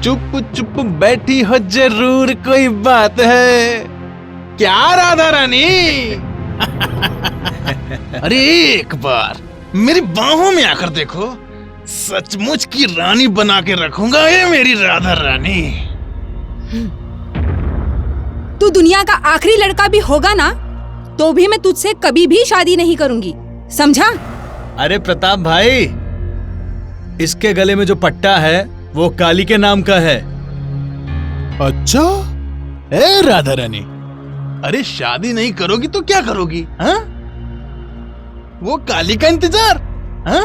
चुप चुप बैठी हो जरूर कोई बात है क्या राधा रानी? अरे एक बार मेरी बाहों में आकर देखो, सचमुच की रानी बना के रखूंगा ये मेरी राधा रानी। तू दुनिया का आखिरी लड़का भी होगा ना, तो भी मैं तुझसे कभी भी शादी नहीं करूंगी, समझा? अरे प्रताप भाई, इसके गले में जो पट्टा है वो काली के नाम का है। अच्छा ए राधा रानी, अरे शादी नहीं करोगी तो क्या करोगी? हाँ? वो काली का इंतजार? हाँ?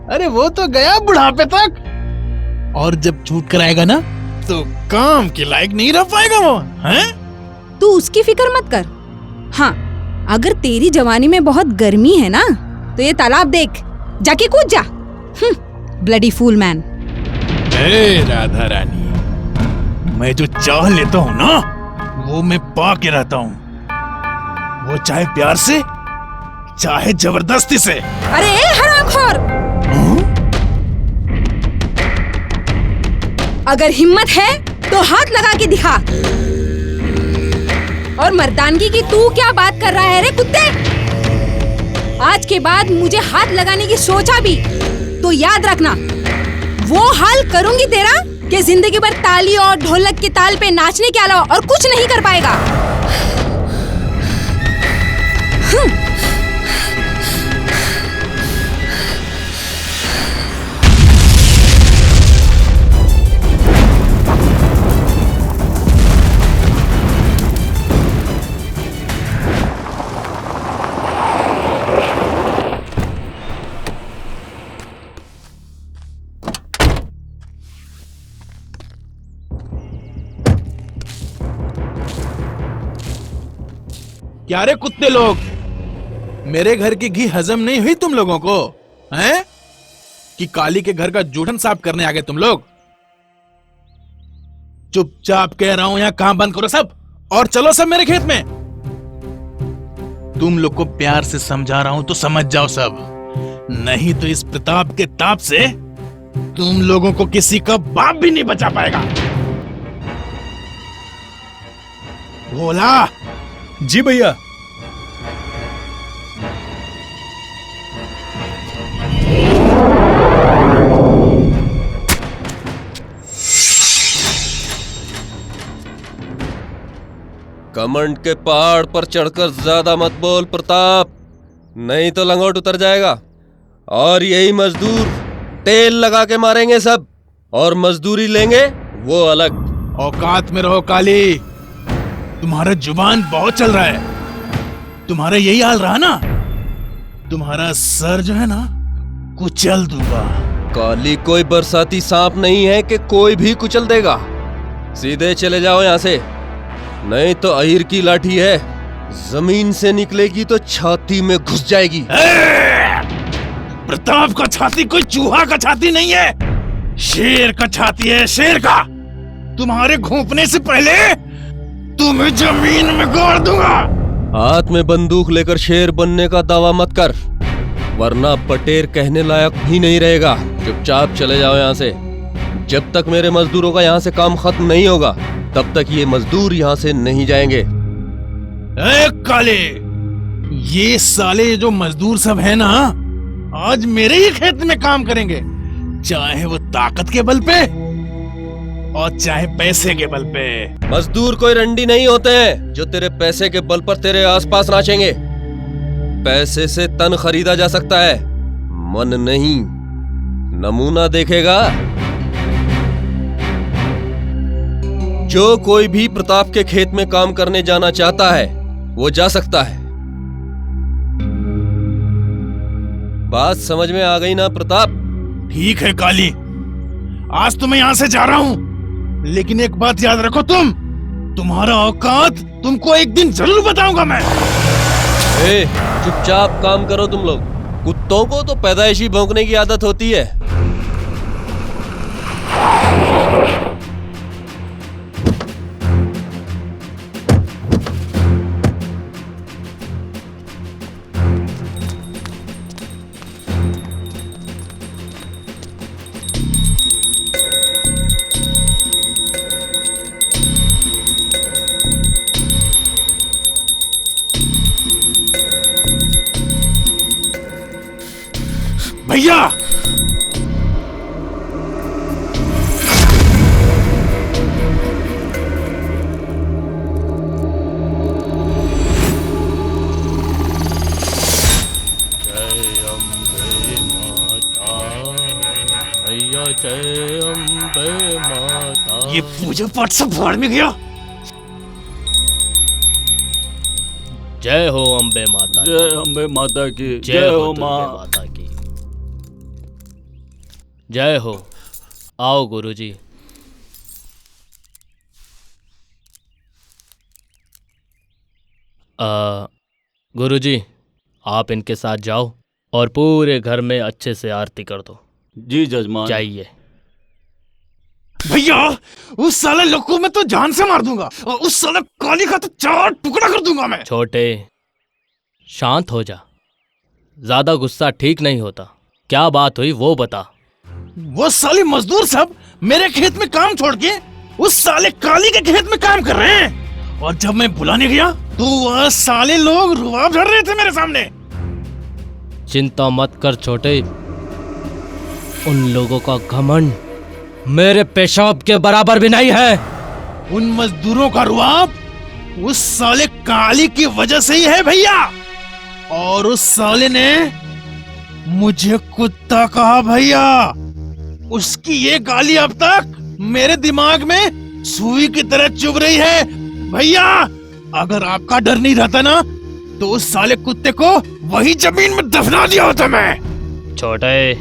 अरे वो तो गया बुढ़ापे तक, और जब छूट कर आएगा ना तो काम के लायक नहीं रह पाएगा वो। हैं? तू उसकी फिक्र मत कर। हाँ, अगर तेरी जवानी में बहुत गर्मी है ना तो ये तालाब देख, जाके कूद जा। Bloody fool man. ए राधा रानी, मैं जो चाह लेता हूँ ना वो मैं पा के रहता हूँ, वो चाहे प्यार से चाहे जबरदस्ती से। अरे हरामखोर, अगर हिम्मत है तो हाथ लगा के दिखा। और मर्दानगी की तू क्या बात कर रहा है रे कुत्ते? आज के बाद मुझे हाथ लगाने की सोचा भी तो याद रखना, वो हाल करूंगी तेरा कि जिंदगी भर ताली और ढोलक के ताल पे नाचने के अलावा और कुछ नहीं कर पाएगा। क्या रे कुत्ते लोग, मेरे घर की घी हजम नहीं हुई तुम लोगों को? हैं? कि काली के घर का जूठन साफ करने आ गए तुम लोग? चुपचाप कह रहा हूं, यहां काम बंद करो सब और चलो सब मेरे खेत में। तुम लोग को प्यार से समझा रहा हूं तो समझ जाओ सब, नहीं तो इस प्रताप के ताप से तुम लोगों को किसी का बाप भी नहीं बचा पाएगा। भोला। जी भैया। कमंड के पहाड़ पर चढ़कर ज्यादा मत बोल प्रताप, नहीं तो लंगोट उतर जाएगा। और यही मजदूर तेल लगा के मारेंगे सब, और मजदूरी लेंगे वो अलग। औकात में रहो काली, तुम्हारा जुबान बहुत चल रहा है। तुम्हारा यही हाल रहा ना, तुम्हारा सर जो है ना कुचल दूंगा। काली कोई बरसाती सांप नहीं है कि कोई भी कुचल देगा। सीधे चले जाओ यहाँ से, नहीं तो अहिर की लाठी है, जमीन से निकलेगी तो छाती में घुस जाएगी। प्रताप का छाती कोई चूहा का छाती नहीं है, शेर का छाती है, शेर का। तुम्हारे घोंपने से पहले तुम्हें जमीन में गाड़ दूंगा। हाथ में बंदूक लेकर शेर बनने का दावा मत कर, वरना पटेर कहने लायक भी नहीं रहेगा। चुपचाप चले जाओ यहाँ से। जब तक मेरे मजदूरों का यहाँ से काम खत्म नहीं होगा तब तक ये मजदूर यहाँ से नहीं जाएंगे। ए काले, ये साले जो मजदूर सब है ना, आज मेरे ही खेत में काम करेंगे, चाहे वो ताकत के बल पे और चाहे पैसे के बल पे। मजदूर कोई रंडी नहीं होते हैं जो तेरे पैसे के बल पर तेरे आसपास नाचेंगे। पैसे से तन खरीदा जा सकता है, मन नहीं। नमूना देखेगा? जो कोई भी प्रताप के खेत में काम करने जाना चाहता है वो जा सकता है। बात समझ में आ गई ना प्रताप? ठीक है काली, आज तो मैं यहाँ से जा रहा हूँ, लेकिन एक बात याद रखो, तुम्हारा औकात तुमको एक दिन जरूर बताऊंगा मैं। चुपचाप काम करो तुम लोग। कुत्तों को तो पैदाइशी भौंकने की आदत होती है। भैया। जय अम्बे माता। ये पूजा पाठ सब भाड़ में गया। जय हो अम्बे माता। जय अम्बे माता की। जय हो माँ माता की। जय हो। आओ गुरुजी। गुरुजी, आप इनके साथ जाओ और पूरे घर में अच्छे से आरती कर दो। जी जजमान। जाइए। भैया उस साले लोगों में तो जान से मार दूंगा और उस साले काली का तो 4 टुकड़ा कर दूंगा मैं। छोटे, शांत हो जा। ज्यादा गुस्सा ठीक नहीं होता। क्या बात हुई वो बता। वो साले मजदूर सब मेरे खेत में काम छोड़ के उस साले काली के खेत में काम कर रहे हैं, और जब मैं बुलाने गया तो वह साले लोग रुआब झड़ रहे थे मेरे सामने। चिंता मत कर छोटे, उन लोगों का घमंड मेरे पेशाब के बराबर भी नहीं है। उन मजदूरों का रुआब उस साले काली की वजह से ही है भैया। और उस साले ने मुझे कुत्ता कहा भैया। उसकी ये गाली अब तक मेरे दिमाग में सुई की तरह चुभ रही है भैया। अगर आपका डर नहीं रहता ना तो उस साले कुत्ते को वही जमीन में दफना दिया होता मैं। छोटे,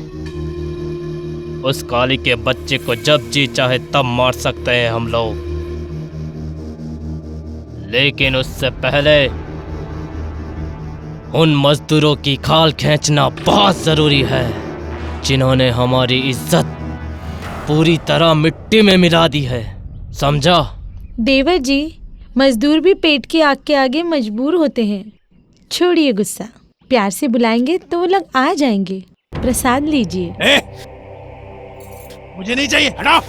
उस काली के बच्चे को जब जी चाहे तब मार सकते हैं हम लोग, लेकिन उससे पहले उन मजदूरों की खाल खींचना बहुत जरूरी है जिन्होंने हमारी इज्जत पूरी तरह मिट्टी में मिला दी है, समझा? देवर जी, मजदूर भी पेट की आग के आगे मजबूर होते हैं। छोड़िए गुस्सा, प्यार से बुलाएंगे तो वो लोग आ जाएंगे। प्रसाद लीजिए। मुझे नहीं चाहिए, हटाओ।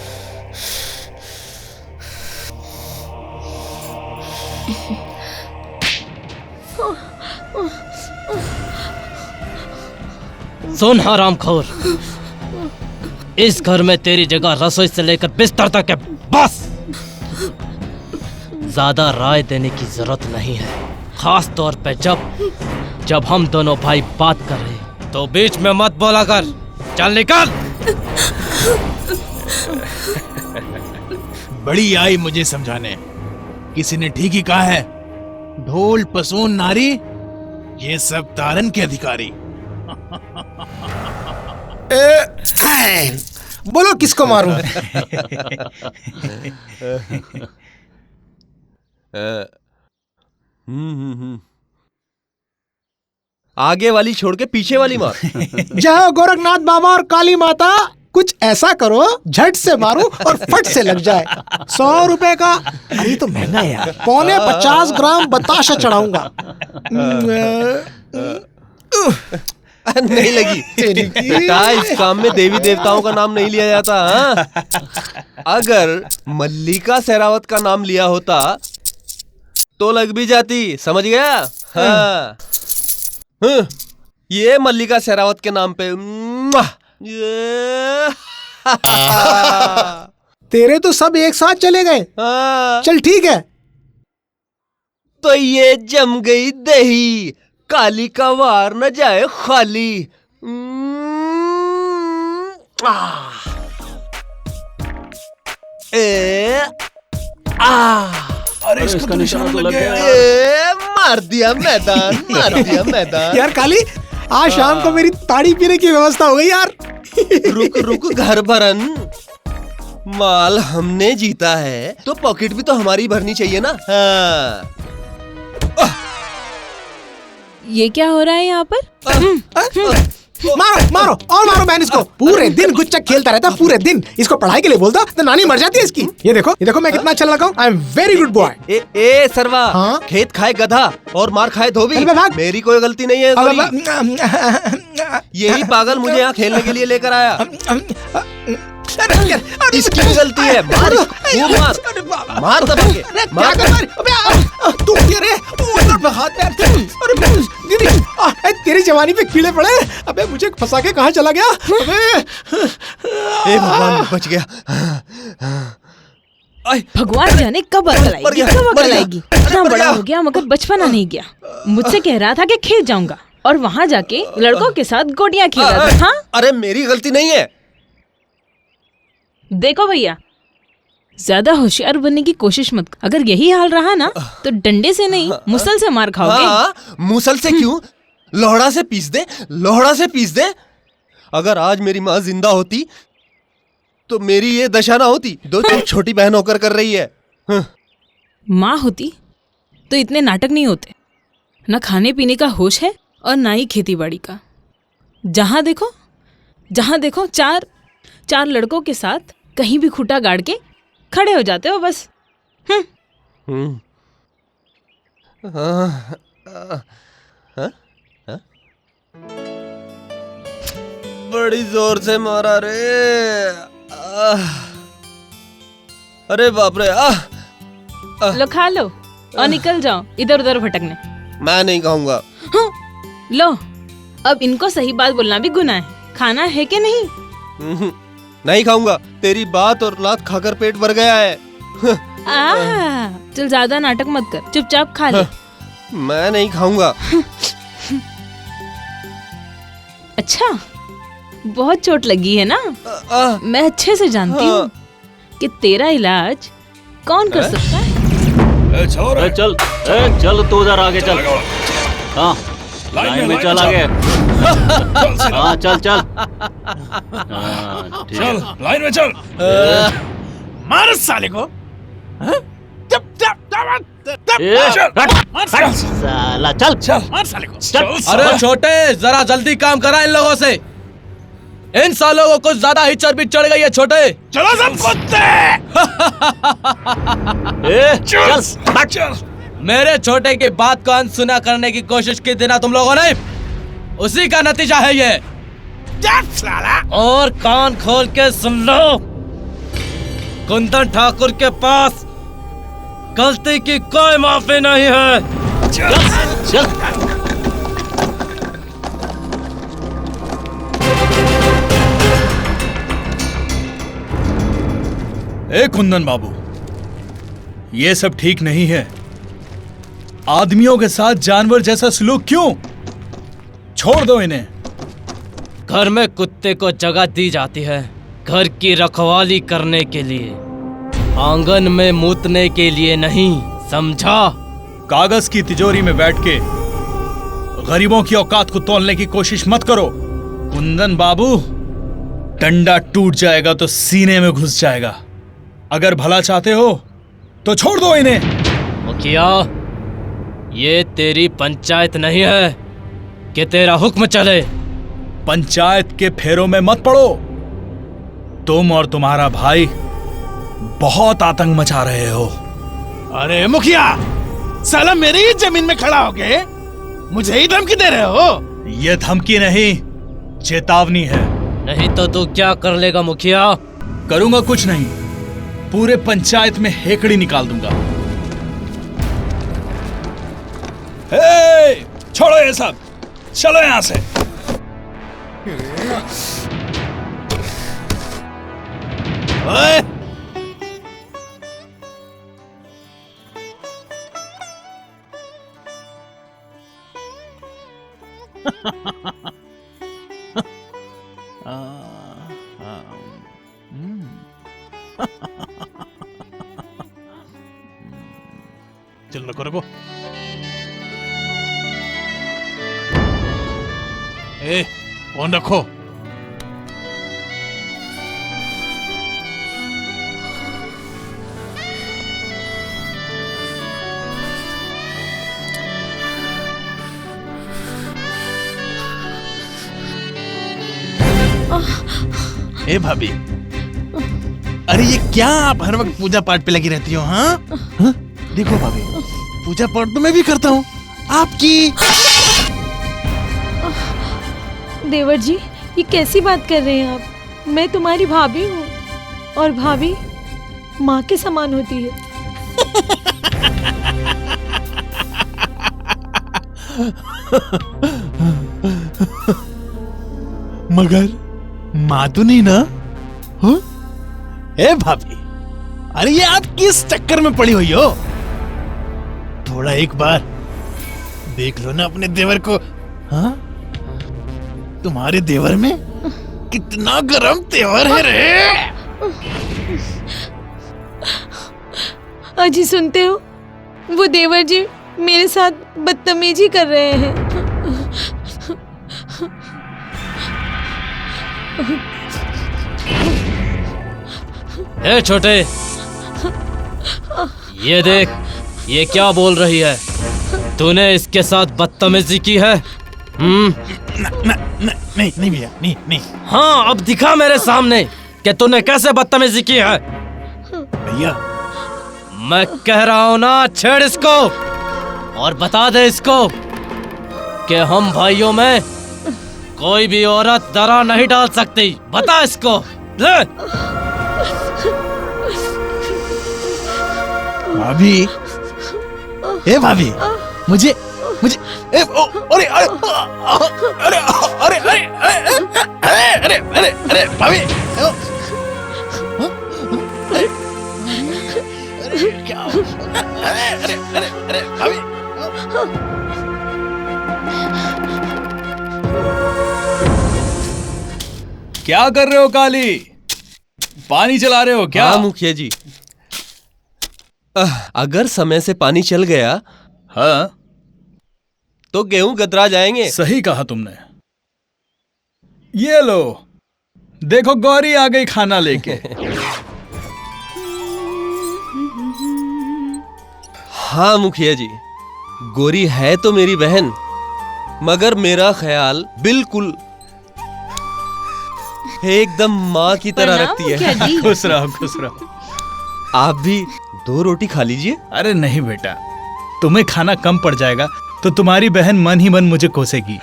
सुन हरामखोर, इस घर में तेरी जगह रसोई से लेकर बिस्तर तक है, बस। ज्यादा राय देने की जरूरत नहीं है, खास तौर पे जब हम दोनों भाई बात कर रहे तो बीच में मत बोला कर। चल निकल। बड़ी आई मुझे समझाने। किसी ने ठीक ही कहा है, ढोल पसोन नारी ये सब तारन के अधिकारी। बोलो किसको मारूं? आगे वाली छोड़ के पीछे वाली मार। जय गोरखनाथ बाबा और काली माता, कुछ ऐसा करो झट से मारो और फट से लग जाए। 100 रुपए का, अरे तो महंगा है यार, 50 ग्राम बताशा चढ़ाऊंगा। नहीं लगी बेटा, इस काम में देवी देवताओं का नाम नहीं लिया जाता। हाँ? अगर मल्लिका शेरावत का नाम लिया होता तो लग भी जाती, समझ गया? हाँ। ये मल्लिका शेरावत के नाम पे तेरे तो सब एक साथ चले गए। हाँ। चल ठीक है। तो ये जम गई दही, काली का वार न जाए खाली। अरे इसका निशाना तो लग गया। मार दिया मैदान, मार दिया मैदान। यार काली, आज शाम को मेरी ताड़ी पीने की व्यवस्था हो गई यार। रुक रुक घर भरन, माल हमने जीता है तो पॉकेट भी तो हमारी भरनी चाहिए ना। हाँ। ये क्या हो रहा है यहाँ पर? मारो मारो और मारो बहन इसको। पूरे दिन गुच्चक खेलता रहता, पूरे दिन। इसको पढ़ाई के लिए बोलता तो नानी मर जाती है इसकी। ये देखो मैं कितना अच्छा लगा हूँ। I am very good boy. ए सरवा, हाँ? खेत खाए गधा और मार खाए धोबी। अरे भाग। मेरी कोई गलती नहीं है। यही पागल मुझे यहाँ खेलने के लिए लेकर आया। इसकी भी गलती है। मार, मार दबा के मार। तू ये रे हाथ में। अरे दीदी, तेरी जवानी पे कीड़े पड़े। अबे मुझे फंसा के कहाँ चला गया? अबे ए भगवान, बच गया। भगवान जाने कब अकल आएगी, कब अकल आएगी। इतना बड़ा हो गया मगर बचपना नहीं गया। मुझसे कह रहा था कि खेत जाऊंगा और वहाँ जाके लड़कों के साथ गोटियां खेल रहा था। हाँ? अरे मेरी गलती नहीं है। देखो भैया, ज्यादा होशियार बनने की कोशिश मत। अगर यही हाल रहा ना तो डंडे से नहीं मुसल से मार खाओगे। हाँ, मुसल से क्यों, लोहड़ा से पीस दे, लोहड़ा से पीस दे। अगर आज मेरी माँ जिंदा होती तो मेरी ये दशा ना होती। दो छोटी बहन होकर कर रही है। माँ होती तो इतने नाटक नहीं होते। न खाने पीने का होश है और ना ही खेती बाड़ी का। जहाँ देखो चार लड़कों के साथ कहीं भी खूंटा गाड़ के खड़े हो जाते हो बस। बड़ी जोर से मारा रे। अरे बाप रे। लो खा लो और निकल जाओ इधर उधर भटकने। मैं नहीं खाऊंगा। लो, अब इनको सही बात बोलना भी गुनाह है। खाना है कि नहीं? नहीं खाऊंगा। तेरी बात और लात खाकर पेट भर गया है। चल ज्यादा नाटक मत कर, चुपचाप खा ले। मैं नहीं खाऊंगा। अच्छा, बहुत चोट लगी है ना? मैं अच्छे से जानती हूँ कि तेरा इलाज कौन कर सकता है। चल चल तू उधर आगे चल। हाँ, लाइन में चल आगे। हाँ चल चल। चल लाइन में चल। मार साले को। साला चल मार साले को। चल। अरे छोटे, जरा जल्दी काम करा इन लोगों से। इन सालों को कुछ ज्यादा ही चर्बी चढ़ गई है। छोटे चलो सब कुत्ते। चल। मेरे छोटे की बात को अनसुना करने की कोशिश की थी ना तुम लोगों ने, उसी का नतीजा है ये। और कान खोल के सुन लो, कुंदन ठाकुर के पास गलती की कोई माफी नहीं है। चल। ए कुंदन बाबू, ये सब ठीक नहीं है। आदमियों के साथ जानवर जैसा सलूक क्यों? छोड़ दो इन्हें। घर में कुत्ते को जगह दी जाती है घर की रखवाली करने के लिए, आंगन में मूतने के लिए नहीं, समझा? कागज की तिजोरी में बैठ के गरीबों की औकात को तोलने की कोशिश मत करो। कुंदन बाबू, डंडा टूट जाएगा तो सीने में घुस जाएगा। अगर भला चाहते हो तो छोड़ दो इन्हें। मुखिया, ये तेरी पंचायत नहीं है कि तेरा हुक्म चले। पंचायत के फेरों में मत पड़ो। तुम और तुम्हारा भाई बहुत आतंक मचा रहे हो। अरे मुखिया, साला मेरी ही जमीन में खड़ा हो गए मुझे ही धमकी दे रहे हो। ये धमकी नहीं, चेतावनी है। नहीं तो तू क्या कर लेगा मुखिया? करूंगा कुछ नहीं, पूरे पंचायत में हेकड़ी निकाल दूंगा। छोड़ो ये सब, चलो यहां से। ओए! चल रुको। ए, फोन रखो। ए भाभी, अरे ये क्या आप हर वक्त पूजा पाठ पे लगी रहती हो? हाँ, देखो भाभी, पूजा पाठ तो मैं भी करता हूँ आपकी। देवर जी, ये कैसी बात कर रहे हैं आप? मैं तुम्हारी भाभी हूँ और भाभी माँ के समान होती है। मगर माँ तो नहीं ना? हाँ? ए भाभी, अरे ये आप किस चक्कर में पड़ी हुई हो? थोड़ा एक बार देख लो ना अपने देवर को। हाँ, तुम्हारे देवर में कितना गरम तेवर है रे। अजी सुनते हो, वो देवर जी मेरे साथ बदतमीजी कर रहे हैं। ए छोटे, ये देख, ये क्या बोल रही है? तूने इसके साथ बदतमीजी की है? नहीं भैया, नहीं। हाँ, अब दिखा मेरे सामने कि तूने कैसे बदतमीजी की है। भैया, मैं कह रहा हूँ ना, छेड़ इसको और बता दे इसको कि हम भाइयों में कोई भी औरत दरार नहीं डाल सकती। बता इसको। ले। भाभी, ए भाभी, मुझे ए, ओ, अरे अरे अरे अरे अरे अरे अरे अरे भाभी, क्या? अरे भाभी, क्या कर रहे हो काली? पानी चला रहे हो क्या? हाँ मुखिया जी, अगर समय से पानी चल गया हाँ, तो गेहूं गदरा जाएंगे। सही कहा तुमने। ये लो, देखो गौरी आ गई खाना लेके। हाँ मुखिया जी, गोरी है तो मेरी बहन, मगर मेरा ख्याल बिल्कुल एकदम माँ की तरह रखती है। खुश रहो, खुश रहो। आप भी 2 रोटी खा लीजिए। अरे नहीं बेटा, तुम्हें खाना कम पड़ जाएगा तो तुम्हारी बहन मन ही मन मुझे कोसेगी।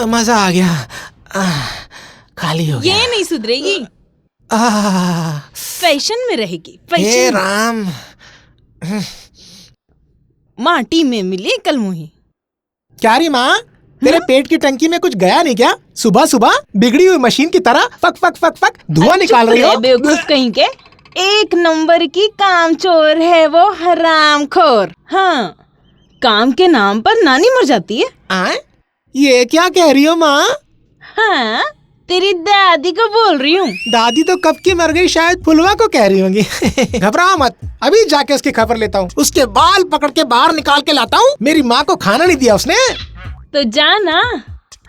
मजा आ गया। खाली हो गया। ये नहीं सुधरेगी, फैशन में रहेगी। हे फैशन। राम, माटी में मिली कलमुही। क्या रे माँ, तेरे पेट की टंकी में कुछ गया नहीं क्या? सुबह सुबह बिगड़ी हुई मशीन की तरह फक फक फक फक धुआं निकाल रही हो। बेवकूफ कहीं के, एक नंबर की कामचोर है वो, हरामखोर। हाँ, काम के नाम पर नानी मर जाती है। आए? ये क्या कह रही हो माँ? हाँ, तेरी दादी को बोल रही हूँ। दादी तो कब की मर गई, शायद फुलवा को कह रही होंगी। घबराओ मत, अभी जाके उसकी खबर लेता हूँ, उसके बाल पकड़ के बाहर निकाल के लाता हूँ। मेरी माँ को खाना नहीं दिया उसने। तो जाना,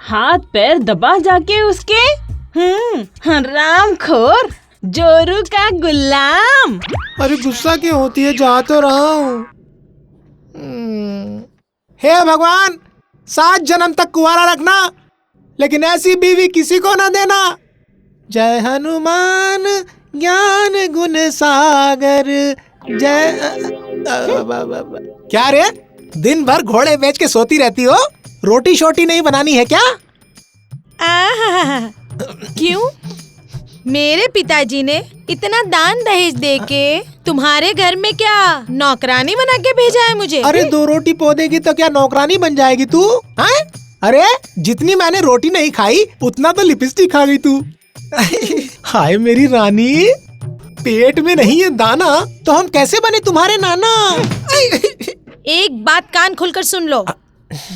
हाथ पैर दबा जाके उसके। हरामखोर, जोरू का गुलाम। अरे गुस्सा क्यों होती है, जा तो रहा हूँ। हे भगवान, 7 जन्म तक कुंवारा रखना, लेकिन ऐसी बीवी किसी को ना देना। जय हनुमान ज्ञान गुण सागर जय। क्या रे, दिन भर घोड़े बेच के सोती रहती हो? रोटी शोटी नहीं बनानी है क्या? क्यों? मेरे पिताजी ने इतना दान दहेज देके तुम्हारे घर में क्या नौकरानी बना के भेजा है मुझे? अरे 2 रोटी पोदेगी तो क्या नौकरानी बन जाएगी तू? हैं? अरे जितनी मैंने रोटी नहीं खाई उतना तो लिपस्टिक खा गई तू। हाय मेरी रानी, पेट में नहीं है दाना तो हम कैसे बने तुम्हारे नाना? एक बात कान खोलकर सुन लो,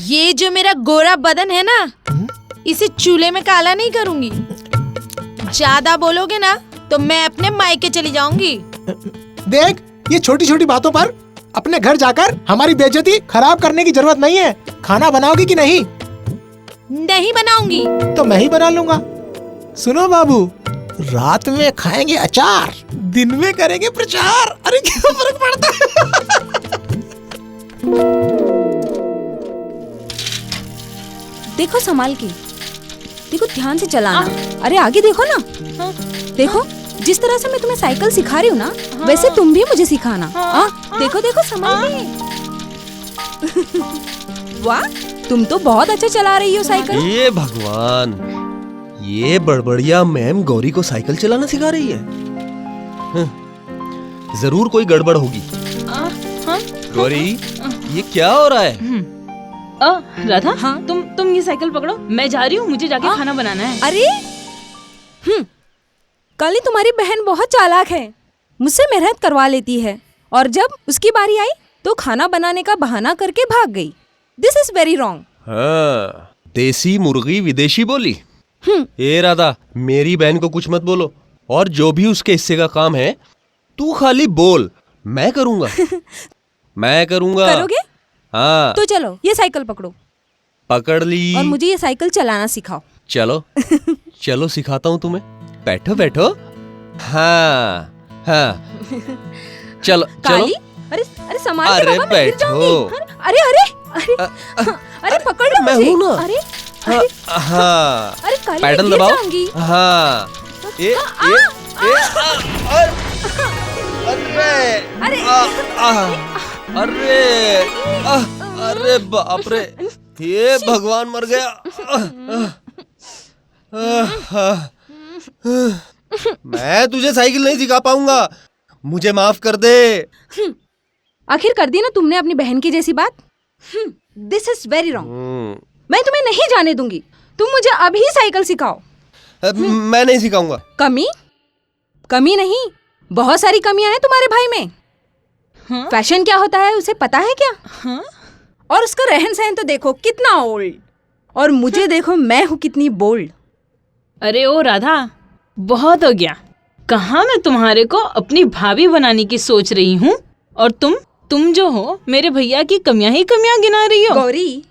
ये जो मेरा गोरा बदन है ना, इसे चूल्हे में काला नहीं करूंगी। ज्यादा बोलोगे ना तो मैं अपने मायके चली जाऊंगी। देख, ये छोटी छोटी बातों पर अपने घर जाकर हमारी बेइज्जती खराब करने की जरूरत नहीं है। खाना बनाओगी कि नहीं? नहीं बनाऊंगी। तो मैं ही बना लूंगा। सुनो बाबू, रात में खाएंगे अचार, दिन में करेंगे प्रचार। अरे क्या फर्क पड़ता है? देखो संभाल के, देखो ध्यान से चलाना। अरे आगे देखो ना। देखो, जिस तरह से मैं तुम्हें साइकिल सिखा रही हूँ ना, वैसे तुम भी मुझे सिखाना। देखो देखो संभाल के। वाह, तुम तो बहुत अच्छा चला रही हो साइकिल। ये भगवान, ये बड़बड़िया मैम गौरी को साइकिल चलाना सिखा रही है। जरूर कोई गड़बड़ होगी। गौरी, ये क्या हो रहा है? राधा, हाँ? तुम ये साइकिल पकड़ो, मैं जा रही हूँ, मुझे जाके खाना बनाना है। अरे काली तुम्हारी बहन बहुत चालाक है, मुझसे मेहनत करवा लेती है और जब उसकी बारी आई तो खाना बनाने का बहाना करके भाग गई। This is very wrong. हाँ, देसी मुर्गी विदेशी बोली। ए राधा, मेरी बहन को कुछ मत बोलो, और जो भी उसके हिस्से का काम है तू खाली बोल, मैं करूंगा। मैं करूंगा। करोगे? हाँ। तो चलो ये साइकिल पकड़ो पकड़ ली। और मुझे ये साइकिल चलाना सिखाओ। चलो चलो सिखाता हूँ तुम्हें। बैठो बैठो। हाँ हाँ, चलो काली, चलो। अरे अरे संभाल के अरे बाबा, मैं गिर बैठो। जाऊंगी। अरे अरे अरे अरे पकड़ लो मैं मुझे। हूं ना। अरे हाँ, हाँ। अरे काली, मैं पैडल गिर दबाओ। जाऊंगी। हाँ। अरे अरे अरे अरे बाप रे, ये भगवान मर गया। मैं तुझे साइकिल नहीं सिखा पाऊंगा, मुझे माफ कर दे। आखिर कर दी ना तुमने अपनी बहन की जैसी बात। This is very wrong. मैं तुम्हें नहीं जाने दूंगी। तुम मुझे अभी साइकिल सिखाओ। मैं नहीं सिखाऊंगा। कमी? कमी नहीं, बहुत सारी कमियां हैं तुम्हारे भाई में। हाँ? फैशन क्या होता है उसे पता है क्या? हाँ? और उसका रहन सहन तो देखो कितना ओल्ड, और मुझे देखो मैं हूँ कितनी बोल्ड। अरे ओ राधा, बहुत हो गया। कहाँ मैं तुम्हारे को अपनी भाभी बनाने की सोच रही हूँ और तुम जो हो मेरे भैया की कमियां ही कमियां गिना रही हो। गौरी,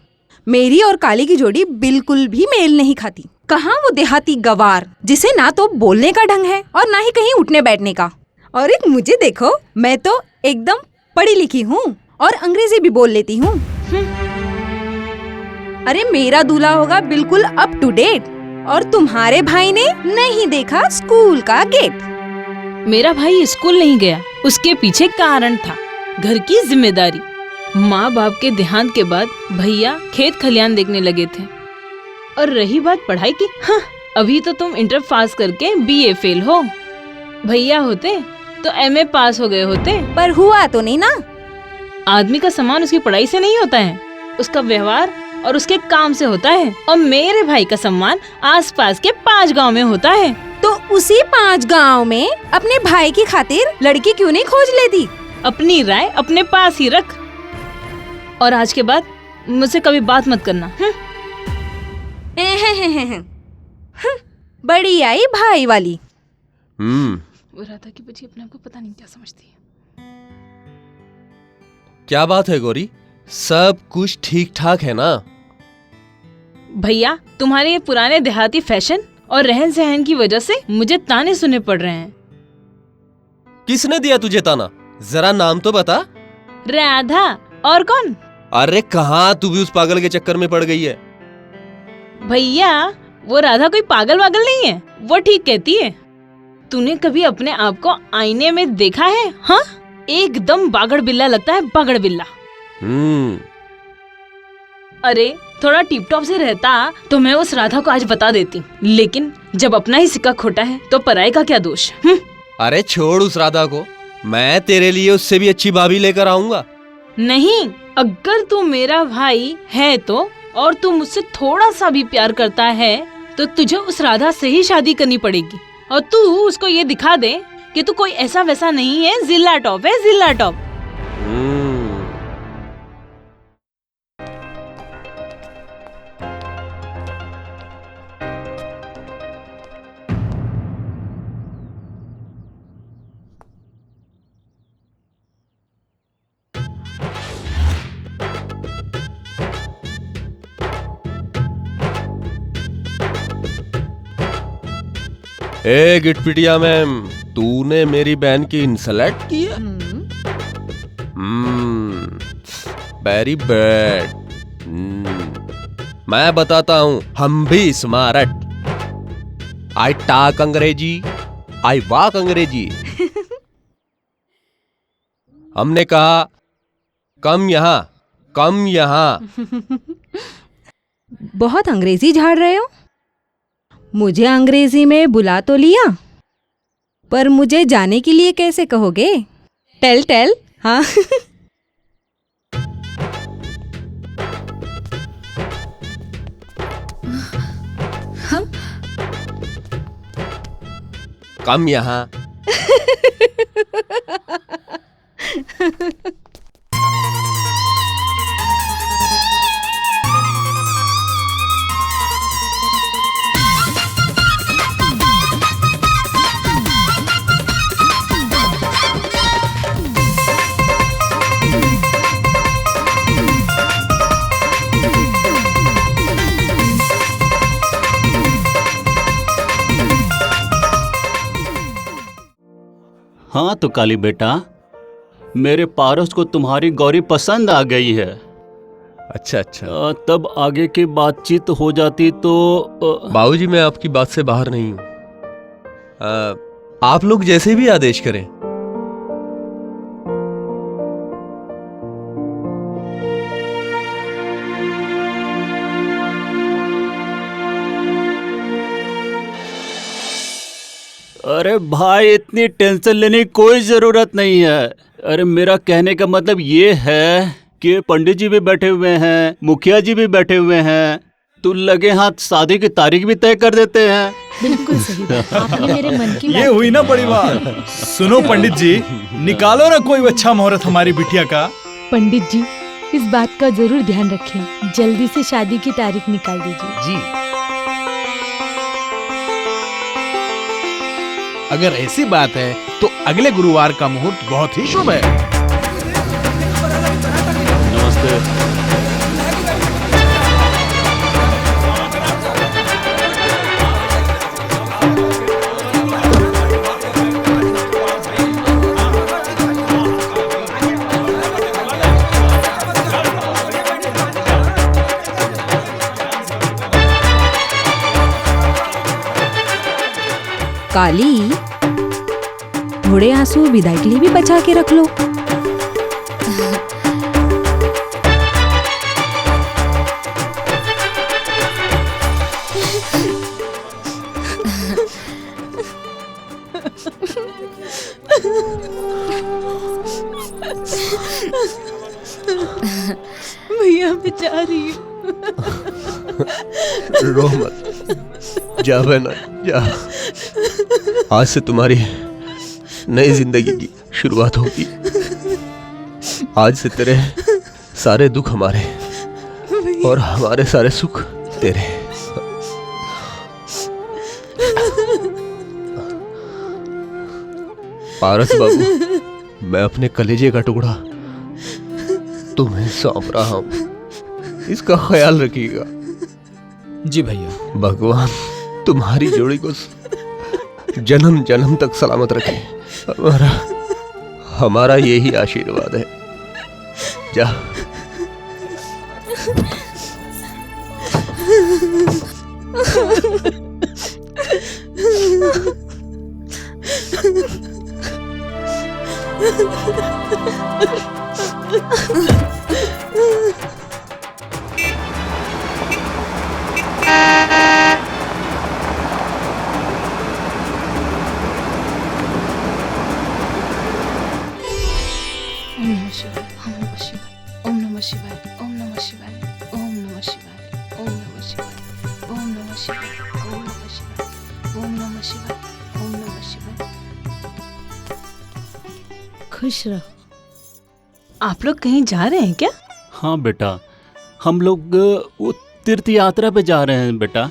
मेरी और काली की जोड़ी बिल्कुल भी मेल नहीं खाती। कहाँ वो देहाती गवार जिसे ना तो बोलने का ढंग है और ना ही कहीं उठने बैठने का। और एक मुझे देखो, मैं तो एकदम पढ़ी लिखी हूँ और अंग्रेजी भी बोल लेती हूँ। अरे मेरा दूल्हा होगा बिल्कुल अप टू डेट, और तुम्हारे भाई ने नहीं देखा स्कूल का गेट। मेरा भाई स्कूल नहीं गया, उसके पीछे कारण था घर की जिम्मेदारी। माँ बाप के देहांत के बाद भैया खेत खलियान देखने लगे थे। और रही बात पढ़ाई की, हाँ, अभी तो तुम इंटर पास करके बीए फेल हो। भैया होते तो एमए पास हो गए होते। पर हुआ तो नहीं ना। आदमी का सम्मान उसकी पढ़ाई से नहीं होता है, उसका व्यवहार और उसके काम से होता है। और मेरे भाई का सम्मान आसपास के 5 गांव में होता है। तो उसी 5 गांव में अपने भाई की खातिर लड़की क्यों नहीं खोज लेती? अपनी राय अपने पास ही रख, और आज के बाद मुझसे कभी बात मत करना। बड़ी आई भाई वाली। वो राधा की बच्ची अपने आप को पता नहीं क्या समझती है। क्या बात है गौरी, सब कुछ ठीक ठाक है ना? भैया, तुम्हारे ये पुराने देहाती फैशन और रहन सहन की वजह से मुझे ताने सुनने पड़ रहे हैं। किसने दिया तुझे ताना? जरा नाम तो बता। राधा, और कौन? अरे कहाँ तू भी उस पागल के चक्कर में पड़ गई है? भैया, वो राधा कोई पागल वागल नहीं है, वो ठीक कहती है। तूने कभी अपने आप को आईने में देखा है? हाँ, एकदम बागड़ बिल्ला लगता है, बागड़ बिल्ला। अरे थोड़ा टिप टॉप से रहता तो मैं उस राधा को आज बता देती, लेकिन जब अपना ही सिक्का खोटा है तो पराये का क्या दोष? अरे छोड़ उस राधा को, मैं तेरे लिए उससे भी अच्छी भाभी लेकर आऊंगा। नहीं, अगर तू मेरा भाई है तो, और तू मुझसे थोड़ा सा भी प्यार करता है तो तुझे उस राधा से ही शादी करनी पड़ेगी। और तू उसको ये दिखा दे कि तू कोई ऐसा वैसा नहीं है, जिल्ला टॉप है, जिल्ला टॉप। ए गिटपिटिया मैम, तूने मेरी बहन की इंसल्ट की है? Very bad. मैं बताता हूँ, हम भी स्मार्ट। आई टॉक अंग्रेजी, आई वॉक अंग्रेजी। हमने कहा कम यहाँ, कम यहाँ। बहुत अंग्रेजी झाड़ रहे हो। मुझे अंग्रेजी में बुला तो लिया, पर मुझे जाने के लिए कैसे कहोगे? Tell tell. हाँ। कम यहाँ। हाँ तो काली बेटा, मेरे पारस को तुम्हारी गौरी पसंद आ गई है। अच्छा अच्छा। तब आगे की बातचीत हो जाती तो बाबूजी, मैं आपकी बात से बाहर नहीं हूँ। आप लोग जैसे भी आदेश करें। अरे भाई, इतनी टेंशन लेने की कोई जरूरत नहीं है। अरे मेरा कहने का मतलब ये है कि पंडित जी भी बैठे हुए हैं, मुखिया जी भी बैठे हुए हैं, तो लगे हाथ शादी की तारीख भी तय कर देते हैं। बिल्कुल सही बात। आपने मेरे मन की ये हुई ना बड़ी बात। सुनो पंडित जी, निकालो ना कोई अच्छा मुहूर्त हमारी बिटिया का। पंडित जी, इस बात का जरूर ध्यान रखें, जल्दी से शादी की तारीख निकाल दीजिए। जी, अगर ऐसी बात है तो अगले गुरुवार का मुहूर्त बहुत ही शुभ है। नमस्ते। काली, थोड़े आंसू विदाई के लिए भी बचा के रख लो। भैया मैं जा रही हूँ। रो मत, जा बहना जा। आज से तुम्हारी नई जिंदगी की शुरुआत होगी। आज से तेरे सारे दुख हमारे और हमारे सारे सुख तेरे। पारस बाबू, मैं अपने कलेजे का टुकड़ा तुम्हें सौंप रहा हूं, इसका ख्याल रखिएगा। जी भैया। भगवान तुम्हारी जोड़ी को जन्म जन्म तक सलामत रखे। हमारा यही आशीर्वाद है। जा। ओम नमः शिवाय, ओम नमः शिवाय, ओम नमः शिवाय, ओम नमः शिवाय, ओम नमः शिवाय, ओम नमः शिवाय, ओम नमः शिवाय, ओम नमः शिवाय। खुश रहो। आप लोग कहीं जा रहे हैं क्या? हाँ बेटा, हम लोग वो तीर्थ यात्रा पे जा रहे हैं बेटा।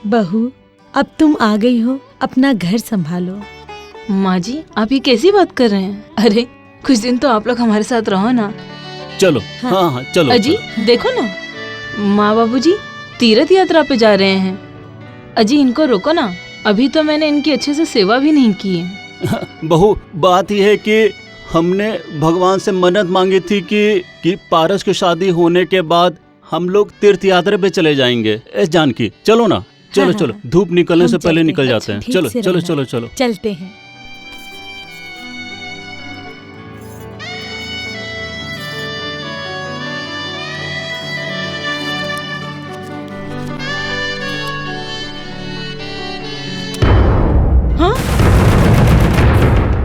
बहू, अब तुम आ गई हो, अपना घर संभालो। माँ जी, आप ये कैसी बात कर रहे हैं? अरे कुछ दिन तो आप लोग हमारे साथ रहो ना। चलो। हाँ हाँ चलो। अजी देखो ना, माँ बाबूजी तीर्थ यात्रा पे जा रहे हैं। अजी इनको रोको ना, अभी तो मैंने इनकी अच्छे से सेवा भी नहीं की है। बहू, बात यह है कि हमने भगवान से मन्नत मांगी थी कि पारस की शादी होने के बाद हम लोग तीर्थ यात्रा पे चले जाएंगे। जानकी चलो ना, चलो हाँ, चलो, हाँ। धूप निकलने से पहले निकल अच्छा, जाते हैं। ठीक चलो से चलो रहना। चलो चलो। चलते हैं।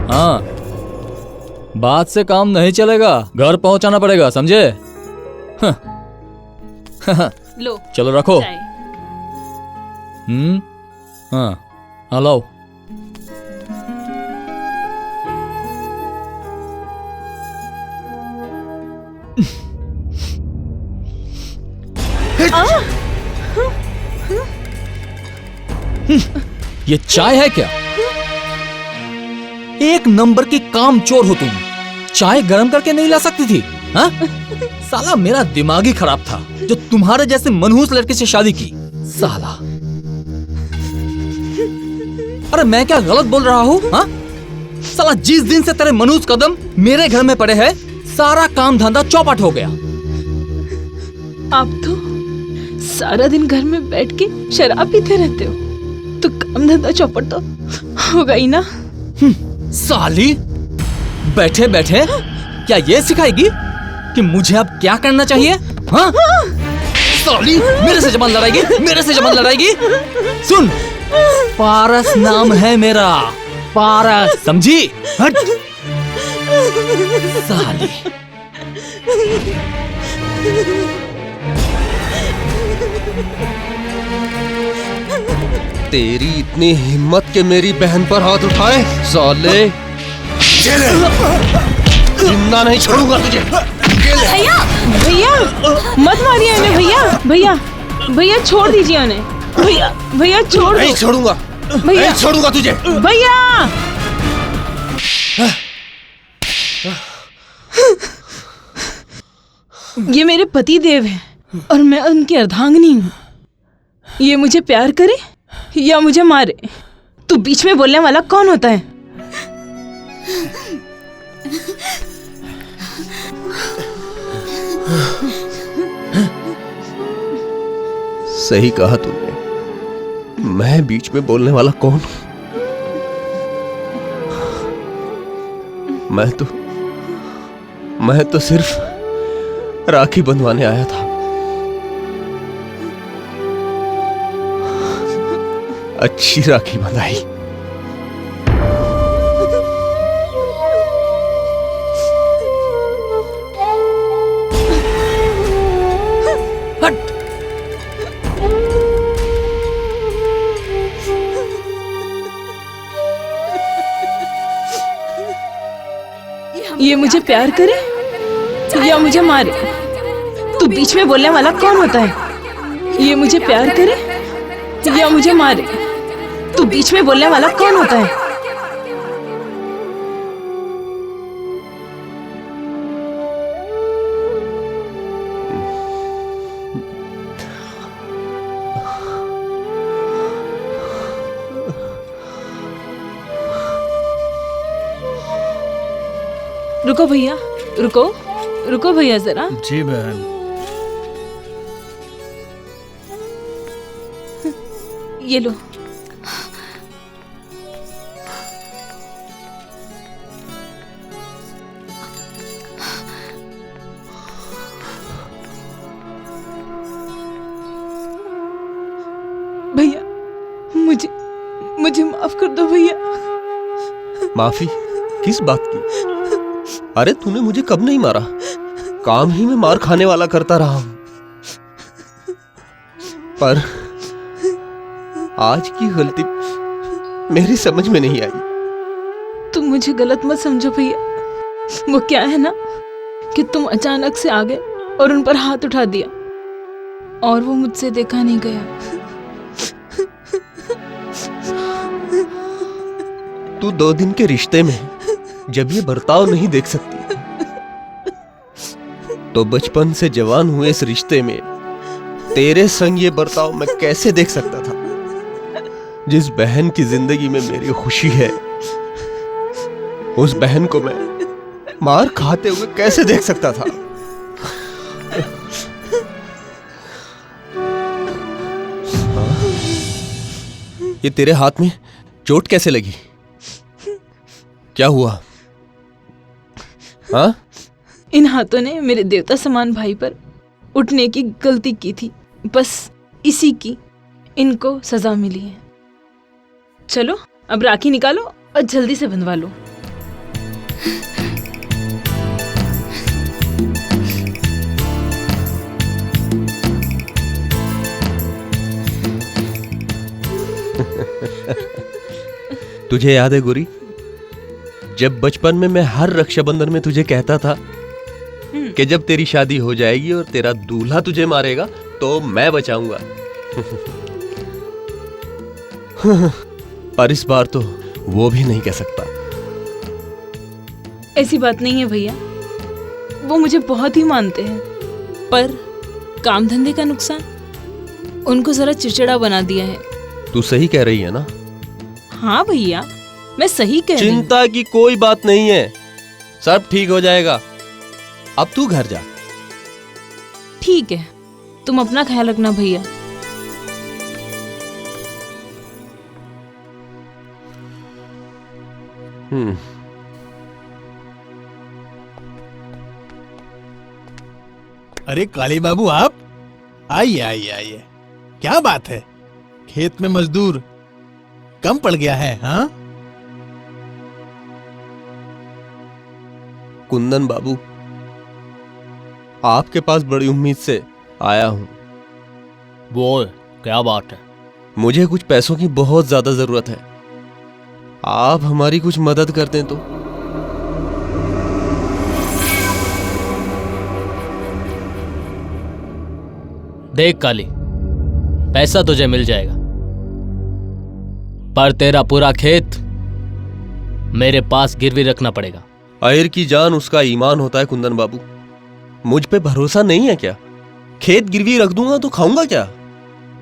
हाँ, बात से काम नहीं चलेगा, घर पहुंचाना पड़ेगा, समझे? लो चलो रखो। चाय। हाँ, लाओ। ये चाय है क्या? एक नंबर की काम चोर हो तुम। चाय गरम करके नहीं ला सकती थी? हाँ? साला मेरा दिमाग ही खराब था जो तुम्हारे जैसे मनहूस लड़के से शादी की। साला, अरे मैं क्या गलत बोल रहा हूँ? हाँ? साला जिस दिन से तेरे मनहूस कदम मेरे घर में पड़े हैं, सारा काम धंधा चौपट हो गया। आप तो सारा दिन घर में बैठ के शराब पीते रहते हो, तो काम धंधा चौपट तो होगा ही ना। साली, बैठे बैठे क्या ये सिखाएगी कि मुझे अब क्या करना चाहिए? हाँ? साली, मेरे से जबान लड़ाएगी? मेरे से जबान लड़ाएगी? सुन, पारस नाम है मेरा, पारस, समझी? हट साली। तेरी इतनी हिम्मत के मेरी बहन पर हाथ उठाए? साले, जिंदा नहीं छोड़ूंगा तुझे। भैया, भैया, मत मारिए उन्हें। भैया, भैया, भैया छोड़ दीजिए उन्हें। भैया, भैया छोड़ दो। नहीं छोड़ूंगा, भैया, नहीं छोड़ूंगा तुझे। भैया, ये मेरे पति देव हैं और मैं उनकी अर्धांगिनी हूँ। ये मुझे प्यार करे या मुझे मारे, तू बीच में बोलने वाला कौन होता है? सही कहा तूने, मैं बीच में बोलने वाला कौन हूं? मैं तो सिर्फ राखी बंधवाने आया था। अच्छी राखी बंधाई। ये मुझे प्यार करे या मुझे मारे, तू बीच में बोलने वाला कौन होता है? ये मुझे प्यार करे या मुझे मारे, तू बीच में बोलने वाला कौन होता है? रुको भैया, रुको, रुको भैया जरा। जी बहन। ये लो। भैया, मुझे माफ कर दो भैया। माफी? किस बात की? अरे तूने मुझे कब नहीं मारा? काम ही में मार खाने वाला करता रहा हूं। पर आज की गलती मेरी समझ में नहीं आई। तुम मुझे गलत मत समझो भैया। वो क्या है ना कि तुम अचानक से आ गए और उन पर हाथ उठा दिया और वो मुझसे देखा नहीं गया। तू 2 दिन के रिश्ते में जब ये बर्ताव नहीं देख सकती, तो बचपन से जवान हुए इस रिश्ते में तेरे संग ये बर्ताव मैं कैसे देख सकता था? जिस बहन की जिंदगी में मेरी खुशी है, उस बहन को मैं मार खाते हुए कैसे देख सकता था? ये तेरे हाथ में चोट कैसे लगी? क्या हुआ? हाँ? इन हाथों ने मेरे देवता समान भाई पर उठने की गलती की थी, बस इसी की इनको सजा मिली है। चलो अब राखी निकालो और जल्दी से बंधवा लो। तुझे याद है गोरी, जब बचपन में मैं हर रक्षाबंधन में तुझे कहता था कि जब तेरी शादी हो जाएगी और तेरा दूल्हा तुझे मारेगा तो मैं बचाऊंगा। पर इस बार तो वो भी नहीं कह सकता। ऐसी बात नहीं है भैया, वो मुझे बहुत ही मानते हैं, पर काम धंधे का नुकसान उनको जरा चिड़चिड़ा बना दिया है। तू सही कह रही है ना? हाँ भैया, मैं सही कह रही हूँ। चिंता की कोई बात नहीं है, सब ठीक हो जाएगा। अब तू घर जा। ठीक है, तुम अपना ख्याल रखना भैया। अरे काली बाबू, आप आइए आइए आइए। क्या बात है, खेत में मजदूर कम पड़ गया है? हाँ कुंदन बाबू, आपके पास बड़ी उम्मीद से आया हूं। बोल, क्या बात है? मुझे कुछ पैसों की बहुत ज्यादा जरूरत है, आप हमारी कुछ मदद कर दें तो। देख काली, पैसा तुझे मिल जाएगा, पर तेरा पूरा खेत मेरे पास गिरवी रखना पड़ेगा। अहिर की जान उसका ईमान होता है कुंदन बाबू, मुझ पे भरोसा नहीं है क्या? खेत गिरवी रख दूंगा तो खाऊंगा क्या?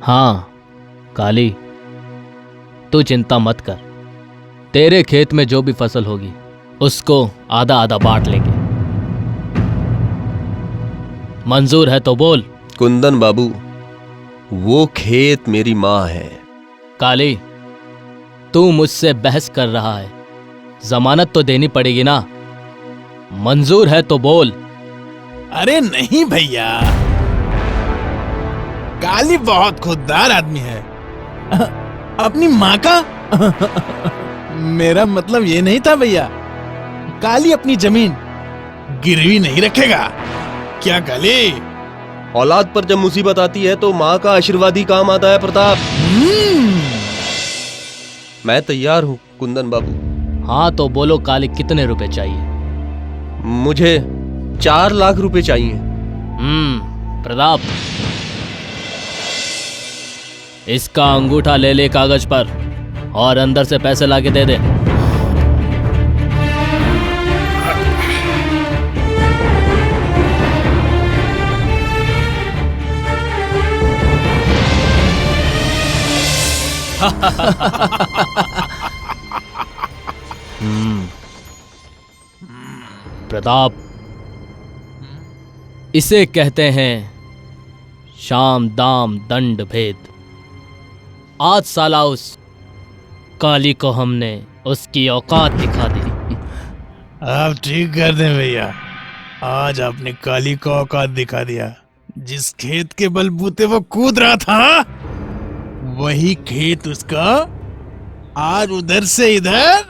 हाँ काली, तू चिंता मत कर, तेरे खेत में जो भी फसल होगी उसको आधा आधा बांट लेंगे। मंजूर है तो बोल। कुंदन बाबू, वो खेत मेरी माँ है। काली, तू मुझसे बहस कर रहा है, जमानत तो देनी पड़ेगी ना। मंजूर है तो बोल। अरे नहीं भैया, काली बहुत खुददार आदमी है। अपनी माँ का मेरा मतलब ये नहीं था भैया, काली अपनी जमीन गिरवी नहीं रखेगा। क्या काली? औलाद पर जब मुसीबत आती है तो माँ का आशीर्वाद ही काम आता है प्रताप। मैं तैयार हूँ कुंदन बाबू। हाँ तो बोलो काली, कितने रुपए चाहिए? मुझे 4 लाख रुपए चाहिए। प्रताप, इसका अंगूठा ले ले कागज पर और अंदर से पैसे लाके दे दे। प्रताप, इसे कहते हैं शाम दाम दंड भेद। आज साला उस काली को हमने उसकी औकात दिखा दी। आप ठीक कर दें भैया, आज आपने काली को औकात दिखा दिया। जिस खेत के बलबूते वो कूद रहा था, वही खेत उसका आज उधर से इधर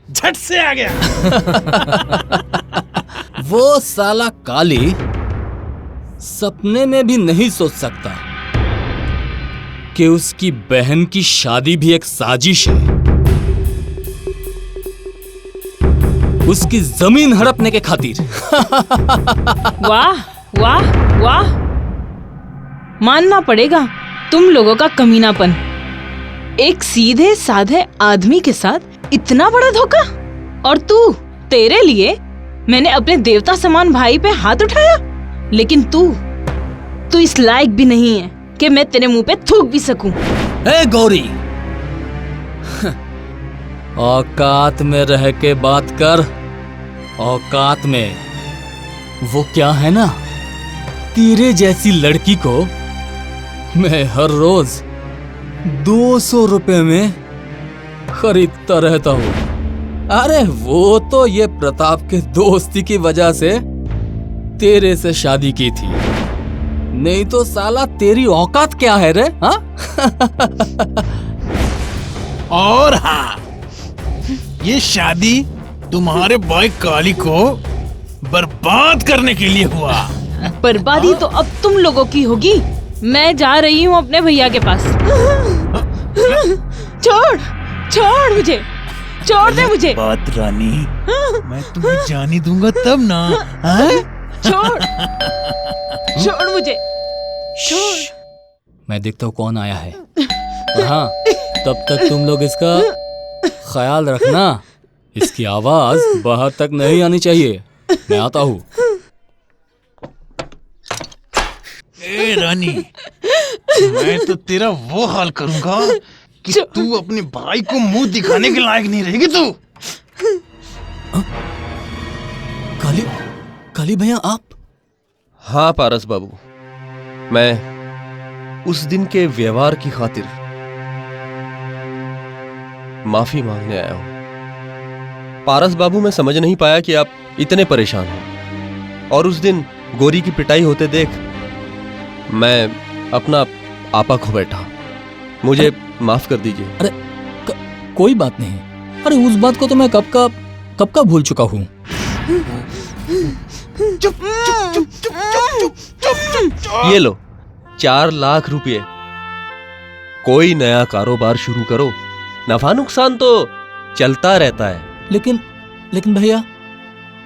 झट से आ गया। वो साला काली सपने में भी नहीं सोच सकता कि उसकी बहन की शादी भी एक साजिश है, उसकी जमीन हड़पने के खातिर। वाह वाह वाह, मानना पड़ेगा तुम लोगों का कमीनापन। एक सीधे साधे आदमी के साथ इतना बड़ा धोखा। और तेरे लिए मैंने अपने देवता समान भाई पे हाथ उठाया, लेकिन तू इस लायक भी नहीं है कि मैं तेरे मुंह पे थूक भी सकूं। ए गौरी, औकात में रह के बात कर। औकात में वो क्या है ना, तेरे जैसी लड़की को मैं हर रोज 200 रुपए में खरीदता रहता हूँ। अरे वो तो ये प्रताप के दोस्ती की वजह से तेरे से शादी की थी, नहीं तो साला तेरी औकात क्या है रे? हाँ? और हाँ, ये शादी तुम्हारे भाई काली को बर्बाद करने के लिए हुआ। बर्बादी तो अब तुम लोगों की होगी। मैं जा रही हूँ अपने भैया के पास। छोड़ मुझे। छोड़ दे मुझे। बात रानी, मैं तुम्हें जाने दूंगा तब ना। हाँ? छोड़ छोड़ मुझे, छोड़। मैं देखता हूँ कौन आया है। और हाँ, तब तक तुम लोग इसका ख्याल रखना। इसकी आवाज बाहर तक नहीं आनी चाहिए। मैं आता हूँ। ए रानी, मैं तो तेरा वो हाल करूंगा कि तू अपने भाई को मुंह दिखाने के लायक नहीं रहेगी तू। काली काली भैया आप? हाँ पारस बाबू, मैं उस दिन के व्यवहार की खातिर माफी मांगने आया हूं। पारस बाबू, मैं समझ नहीं पाया कि आप इतने परेशान हो, और उस दिन गोरी की पिटाई होते देख मैं अपना आपा खो बैठा। मुझे माफ कर दीजिए। अरे कोई बात नहीं। अरे उस बात को तो मैं कब का भूल चुका हूँ। ये लो 4 लाख रुपए। कोई नया कारोबार शुरू करो, नफा नुकसान तो चलता रहता है। लेकिन भैया,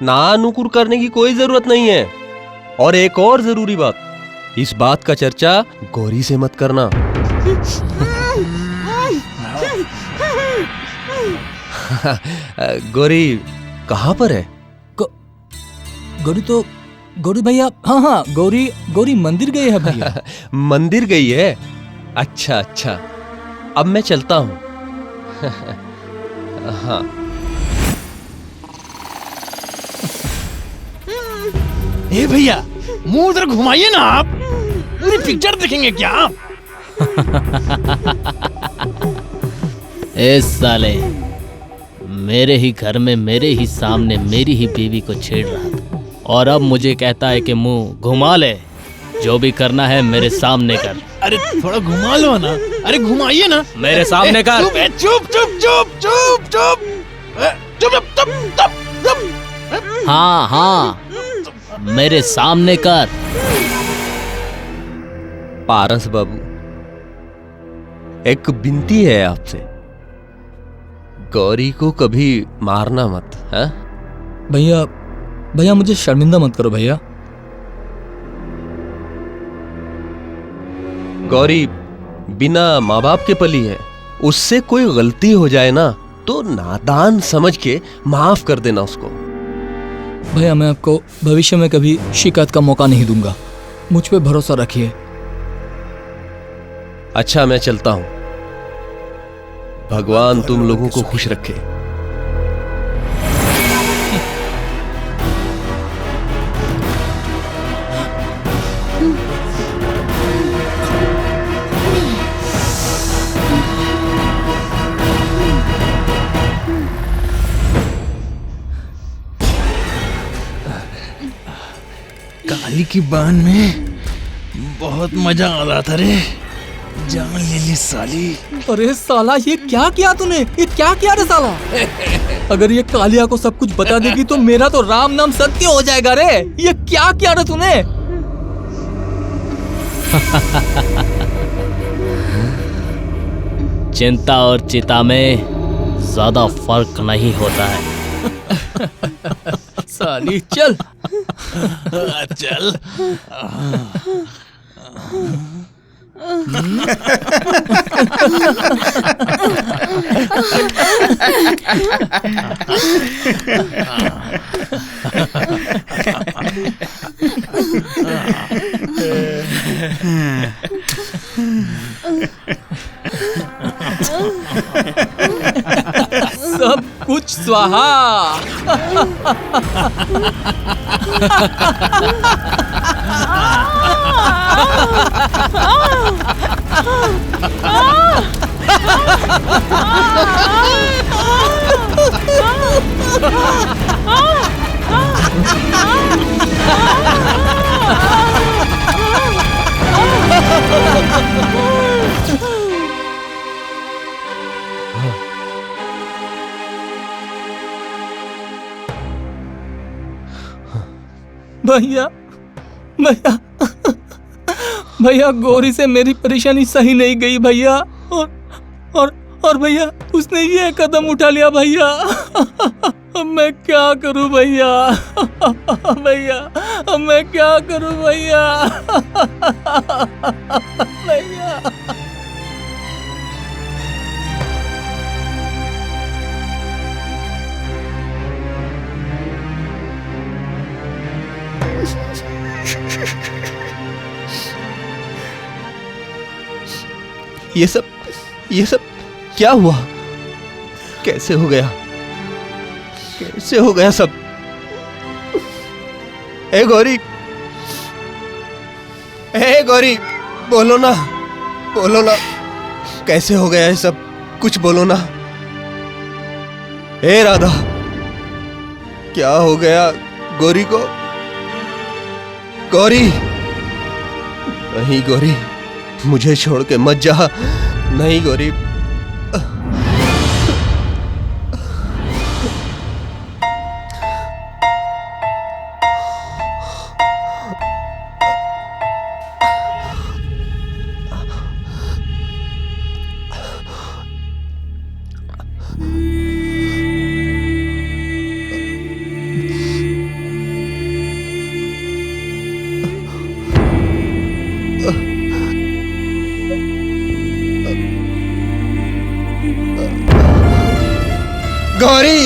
नानुकुर करने की कोई जरूरत नहीं है। और एक और जरूरी बात, इस बात का चर्चा गौरी से मत करना। गौरी कहाँ पर है? गौरी भैया, हाँ, गौरी मंदिर गई है भैया। मंदिर गई है? अच्छा अच्छा, अब मैं चलता हूँ। हाँ। ए भैया, मुंह उधर घुमाइए ना, आप पूरी पिक्चर देखेंगे क्या आप? ए साले, मेरे ही घर में मेरे ही सामने मेरी ही बीवी को छेड़ रहा था, और अब मुझे कहता है कि मुंह घुमा ले। जो भी करना है मेरे सामने कर। अरे थोड़ा घुमा लो ना। अरे घुमाइए ना। मेरे सामने कर। चुप चुप चुप चुप चुप चुप चुप चुप चुप। हाँ हाँ, मेरे सामने कर। पारस बाबू, एक विनती है आपसे, गौरी को कभी मारना मत। है भैया मुझे शर्मिंदा मत करो भैया। गौरी बिना माँ बाप के पली है, उससे कोई गलती हो जाए ना तो नादान समझ के माफ कर देना उसको। भैया मैं आपको भविष्य में कभी शिकायत का मौका नहीं दूंगा। मुझ पे भरोसा रखिए। अच्छा, मैं चलता हूं। भगवान तुम लोगों को खुश रखे। काली की बान में बहुत मजा आ रहा था रे। जान ले ली साली। अरे साला, ये क्या किया तूने? ये क्या किया रे साला? अगर ये कालिया को सब कुछ बता देगी तो मेरा तो राम नाम सत्य हो जाएगा रे। ये क्या किया रे तूने? चिंता और चिता में ज्यादा फर्क नहीं होता है। साली चल। चल। सब कुछ स्वाहा। भैया भैया भैया, गौरी से मेरी परेशानी सही नहीं गई भैया। और भैया उसने ये कदम उठा लिया भैया। अब मैं क्या करूं भैया? भैया अब मैं क्या करूं भैया? भैया ये सब क्या हुआ? कैसे हो गया? कैसे हो गया सब? ए गौरी, बोलो ना, कैसे हो गया ये सब? कुछ बोलो ना। ए राधा, क्या हो गया गौरी को? गौरी, नहीं गौरी, मुझे छोड़ के मत जा। नहीं गौरी। गौरी,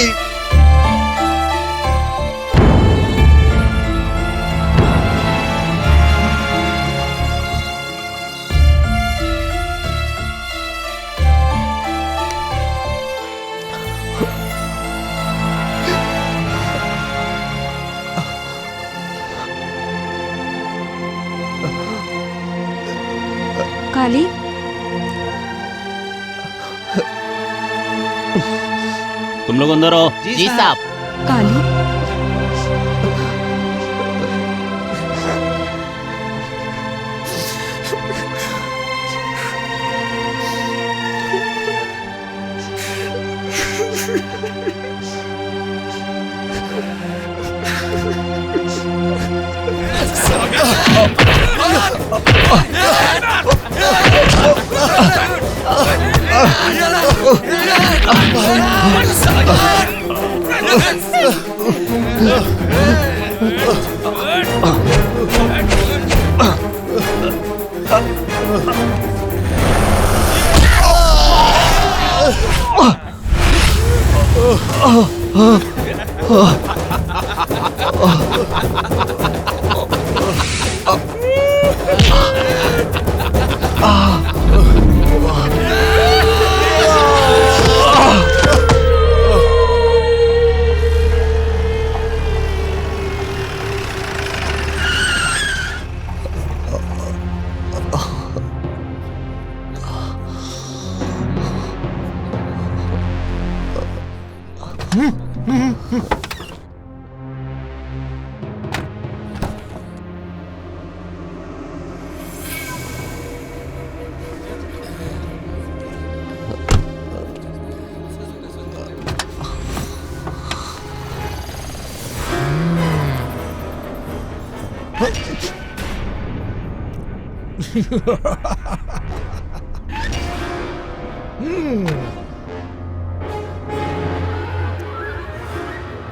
काली, तुम लोग अंदर आओ। जी साहब। काली,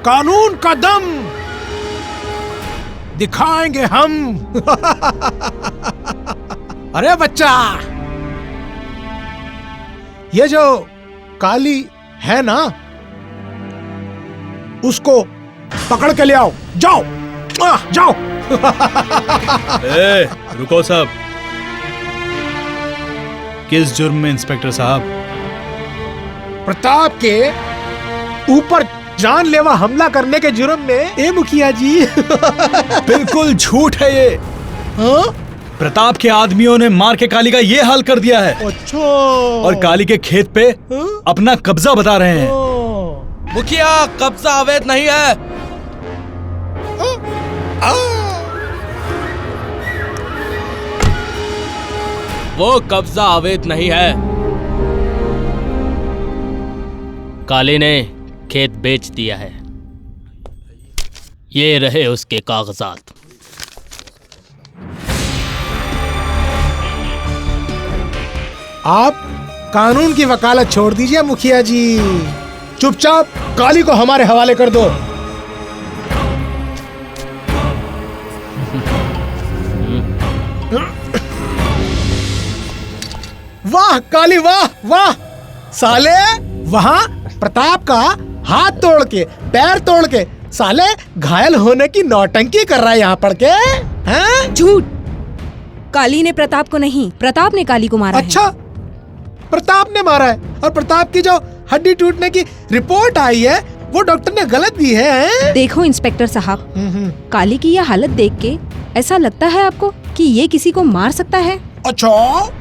कानून का दम दिखाएंगे हम। अरे बच्चा, ये जो काली है ना, उसको पकड़ के ले आओ। जाओ जाओ। ए, रुको सब। किस जुर्म में इंस्पेक्टर साहब? प्रताप के ऊपर जानलेवा हमला करने के जुर्म में। ए मुखिया जी। बिल्कुल झूठ है ये। हाँ? प्रताप के आदमियों ने मार के काली का ये हाल कर दिया है। अच्छा। और काली के खेत पे अपना कब्जा बता रहे हैं। मुखिया, कब्जा अवैध नहीं है। वो कब्जा अवैध नहीं है। काली ने खेत बेच दिया है। ये रहे उसके कागजात। आप कानून की वकालत छोड़ दीजिए मुखिया जी, चुपचाप काली को हमारे हवाले कर दो। वाह काली वाह वाह, साले वहां प्रताप का हाथ तोड़ के पैर तोड़ के साले घायल होने की नौटंकी कर रहा है यहाँ पढ़ के, हैं? झूठ। काली ने प्रताप को नहीं, प्रताप ने काली को मारा है। अच्छा, प्रताप ने मारा है, और प्रताप की जो हड्डी टूटने की रिपोर्ट आई है वो डॉक्टर ने गलत दी है। देखो इंस्पेक्टर साहब, काली की यह हालत देख के ऐसा लगता है आपको कि ये किसी को मार सकता है? अच्छा,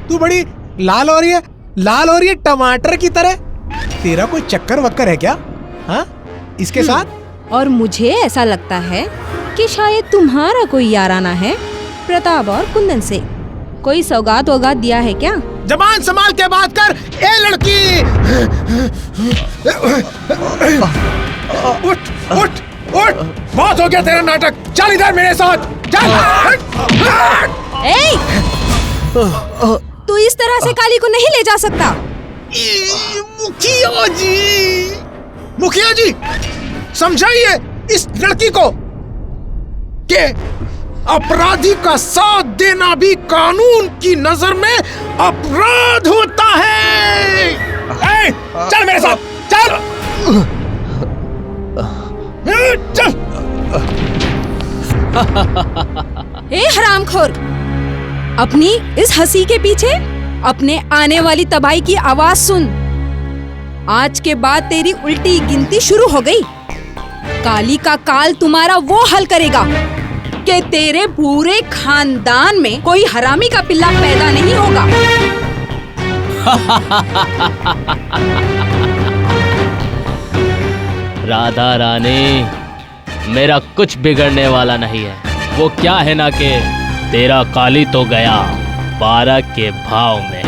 तू बड़ी लाल हो रही है, लाल हो रही है टमाटर की तरह। तेरा कोई चक्कर वक्कर है क्या, हाँ, इसके साथ? और मुझे ऐसा लगता है कि शायद तुम्हारा कोई याराना है प्रताप और कुंदन से। कोई सौगात वौगात दिया है क्या? जबान संभाल के बात कर, ए लड़की। उठ उठ उठ, बहुत हो गया तेरा नाटक, चल इधर मेरे साथ, चल। ए! तू इस तरह से काली को नहीं ले जा सकता। मुखिया जी, मुखिया जी समझाइए इस लड़की को कि अपराधी का साथ देना भी कानून की नजर में अपराध होता है। ए, चल मेरे साथ, चल चल। ए हरामखोर, अपनी इस हंसी के पीछे अपने आने वाली तबाही की आवाज सुन। आज के बाद तेरी उल्टी गिनती शुरू हो गई। काली का काल तुम्हारा वो हल करेगा कि तेरे पूरे खानदान में कोई हरामी का पिल्ला पैदा नहीं होगा। राधा रानी, मेरा कुछ बिगड़ने वाला नहीं है। वो क्या है ना कि तेरा काली तो गया 12 के भाव में।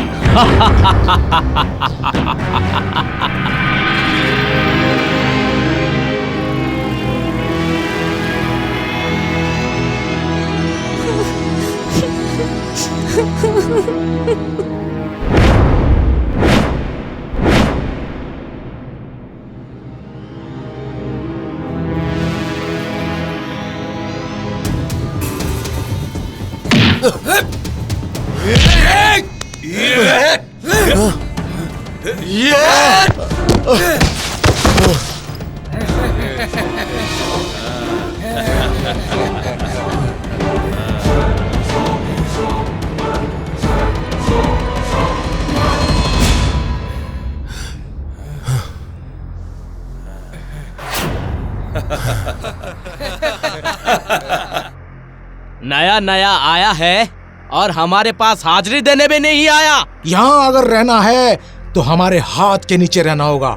नया नया आया है और हमारे पास हाजिरी देने भी नहीं आया। यहाँ अगर रहना है तो हमारे हाथ के नीचे रहना होगा।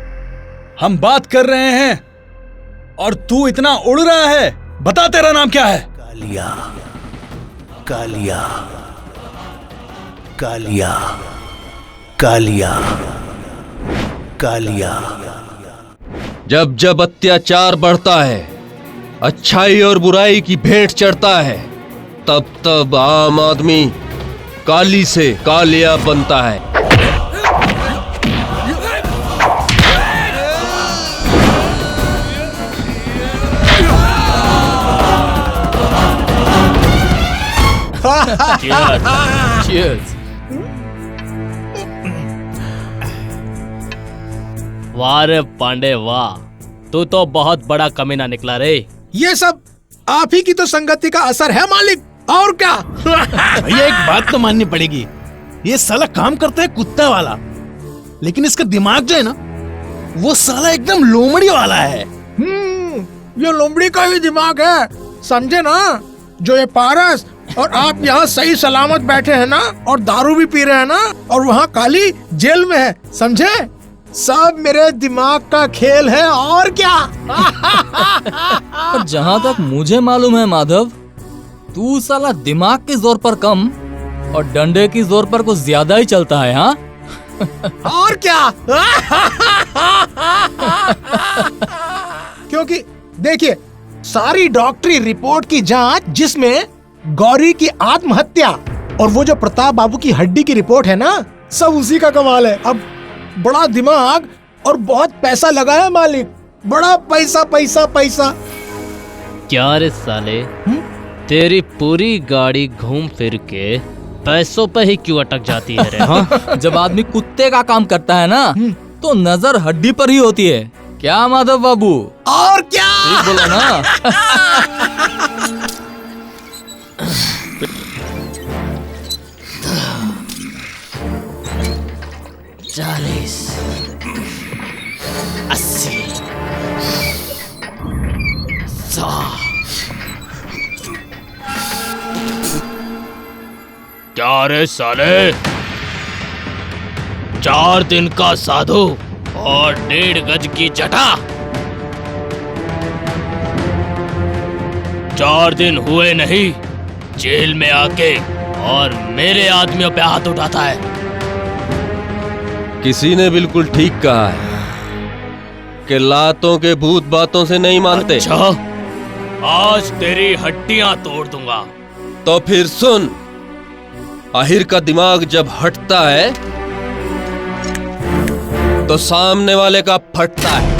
हम बात कर रहे हैं और तू इतना उड़ रहा है। बता तेरा नाम क्या है? कालिया, कालिया, कालिया, कालिया, कालिया। जब जब अत्याचार बढ़ता है, अच्छाई और बुराई की भेंट चढ़ता है, तब तब आम आदमी काली से कालिया बनता है। Cheers. वाह रे पांडे वाह, तू तो बहुत बड़ा कमीना निकला रे। ये सब आप ही की तो संगति का असर है मालिक, और क्या। भैया एक बात तो माननी पड़ेगी, ये साला काम करता है कुत्ता वाला, लेकिन इसका दिमाग जो है ना वो साला एकदम लोमड़ी वाला है। ये लोमड़ी का ही दिमाग है, समझे ना। जो ये पारस और आप यहाँ सही सलामत बैठे हैं ना, और दारू भी पी रहे हैं ना, और वहाँ काली जेल में है, समझे। सब मेरे दिमाग का खेल है, और क्या। और जहाँ तक मुझे मालूम है माधव, तू साला दिमाग के जोर पर कम और डंडे की जोर पर कुछ ज्यादा ही चलता है। हाँ और क्या। क्योंकि देखिए, सारी डॉक्टरी रिपोर्ट की जांच जिसमें गौरी की आत्महत्या और वो जो प्रताप बाबू की हड्डी की रिपोर्ट है ना, सब उसी का कमाल है। अब बड़ा दिमाग और बहुत पैसा लगा है मालिक। बड़ा पैसा पैसा पैसा। क्या रे साले, तेरी पूरी गाड़ी घूम फिर के पैसों पे ही क्यों अटक जाती है रे? हाँ? जब आदमी कुत्ते का काम करता है ना तो नजर हड्डी पर ही होती है। क्या माधव बाबू? और क्या? ठीक बोला ना? 40, 80, 100। क्या रे साले, 4 दिन का साधु और 1.5 गज की जटा। 4 दिन हुए नहीं, जेल में आके और मेरे आदमियों पे हाथ उठाता है। किसी ने बिल्कुल ठीक कहा है कि लातों के भूत बातों से नहीं मानते। अच्छा, आज तेरी हड्डियां तोड़ दूंगा। तो फिर सुन, आहिर का दिमाग जब हटता है तो सामने वाले का फटता है।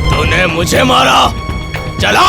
तूने मुझे मारा, चला।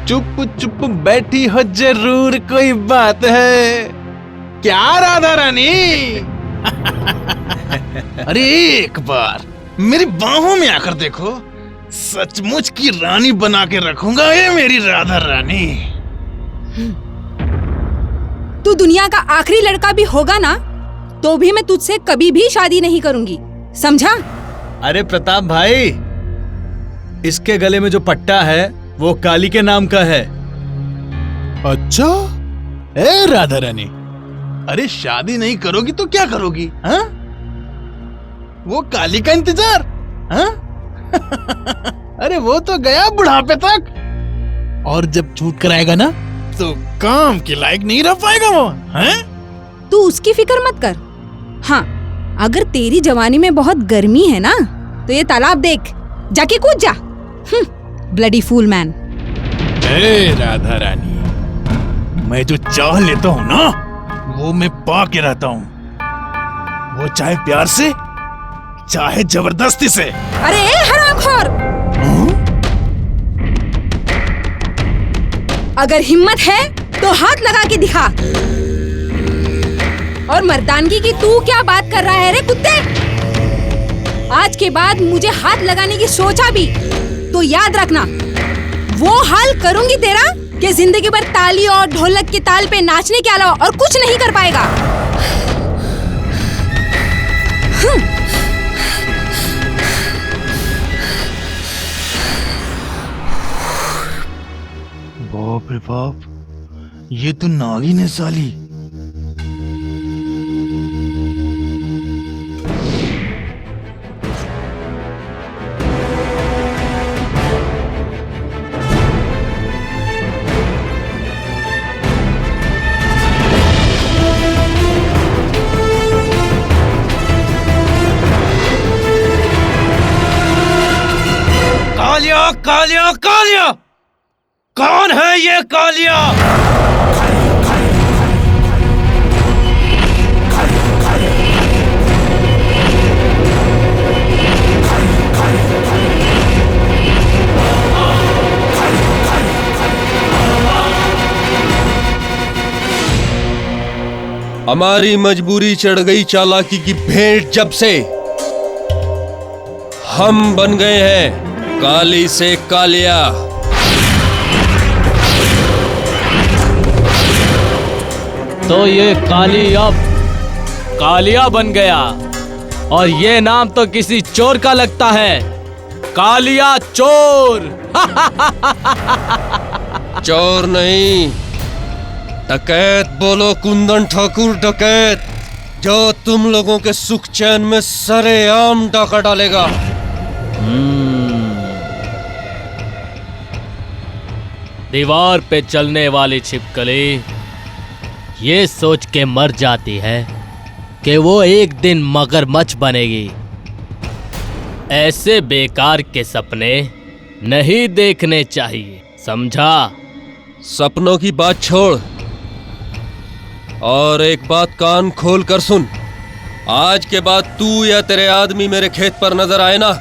चुप चुप बैठी हो, जरूर कोई बात है। क्या राधा रानी? अरे एक बार मेरी बाहों में आकर देखो, सचमुच की रानी बना के रखूंगा ये मेरी राधा रानी। तू दुनिया का आखिरी लड़का भी होगा ना, तो भी मैं तुझसे कभी भी शादी नहीं करूंगी, समझा? अरे प्रताप भाई, इसके गले में जो पट्टा है वो काली के नाम का है। अच्छा, ए राधा रानी, अरे शादी नहीं करोगी तो क्या करोगी? हाँ? वो काली का इंतजार? हाँ? अरे वो तो गया बुढ़ापे तक, और जब छूट कर आएगा ना तो काम के लायक नहीं रह पाएगा वो। हैं? तू उसकी फिक्र मत कर। हाँ, अगर तेरी जवानी में बहुत गर्मी है ना तो ये तालाब देख, जाके कूद जा। Bloody fool man. ए राधा रानी, मैं जो चाह लेता हूँ ना वो मैं पा के रहता हूँ, वो चाहे प्यार से चाहे जबरदस्ती से। अरे हरामखोर, अगर हिम्मत है तो हाथ लगा के दिखा। और मर्दानगी की तू क्या बात कर रहा है रे कुत्ते? आज के बाद मुझे हाथ लगाने की सोचा भी तो याद रखना, वो हाल करूंगी तेरा कि जिंदगी भर ताली और ढोलक की ताल पे नाचने के अलावा और कुछ नहीं कर पाएगा। बाप रे बाप, ये तो नागिन है साली। कालिया कालिया, कौन है ये कालिया? हमारी मजबूरी चढ़ गई चालाकी की भेंट जब से हम बन गए हैं काली से कालिया। तो ये काली अब कालिया बन गया, और ये नाम तो किसी चोर का लगता है, कालिया चोर। चोर नहीं, डकैत बोलो कुंदन ठाकुर, डकैत, जो तुम लोगों के सुख चैन में सरेआम डाका डालेगा। दीवार पे चलने वाली छिपकली ये सोच के मर जाती है कि वो एक दिन मगरमच्छ बनेगी। ऐसे बेकार के सपने नहीं देखने चाहिए, समझा? सपनों की बात छोड़ और एक बात कान खोल कर सुन। आज के बाद तू या तेरे आदमी मेरे खेत पर नजर आए ना,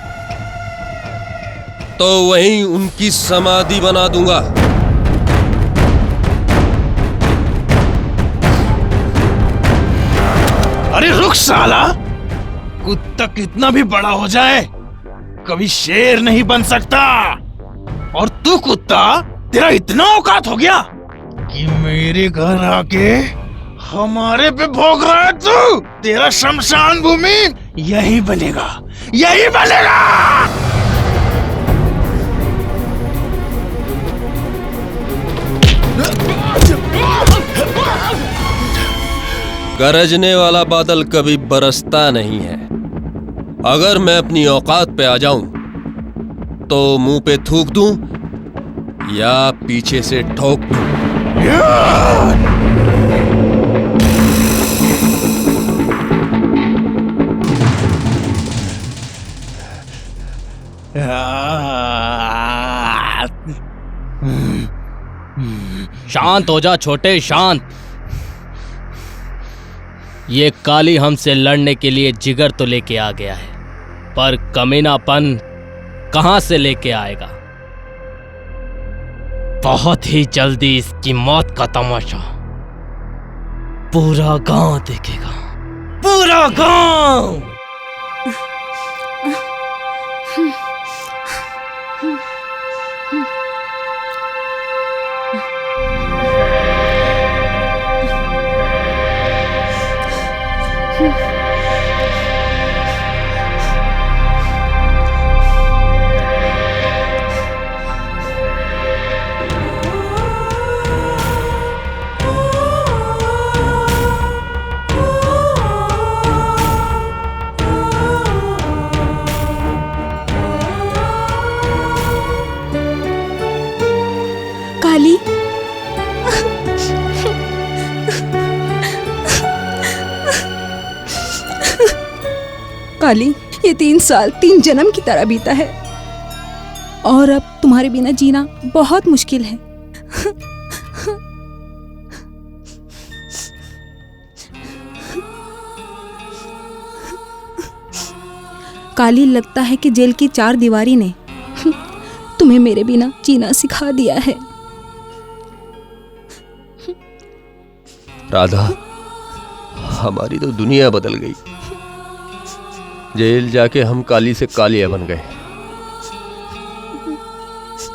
तो वहीं उनकी समाधि बना दूंगा। अरे रुक साला, कुत्ता कितना भी बड़ा हो जाए कभी शेर नहीं बन सकता। और तू कुत्ता, तेरा इतना औकात हो गया कि मेरे घर आके हमारे पे भोग रहा है तू। तेरा शमशान भूमि यही बनेगा, यही बनेगा। गरजने वाला बादल कभी बरसता नहीं है। अगर मैं अपनी औकात पे आ जाऊं तो मुंह पे थूक दूं या पीछे से ठोक दूं। शांत हो जा छोटे, शांत। ये काली हमसे लड़ने के लिए जिगर तो लेके आ गया है, पर कमीनापन कहां से लेके आएगा? बहुत ही जल्दी इसकी मौत का तमाशा पूरा गांव देखेगा, पूरा गांव। काली, काली, ये 3 साल 3 जन्म की तरह बीता है और अब तुम्हारे बिना जीना बहुत मुश्किल है। काली, लगता है कि जेल की 4 दीवारी ने तुम्हें मेरे बिना जीना सिखा दिया है। राधा, हमारी तो दुनिया बदल गई। जेल जाके हम काली से कालिया बन गए।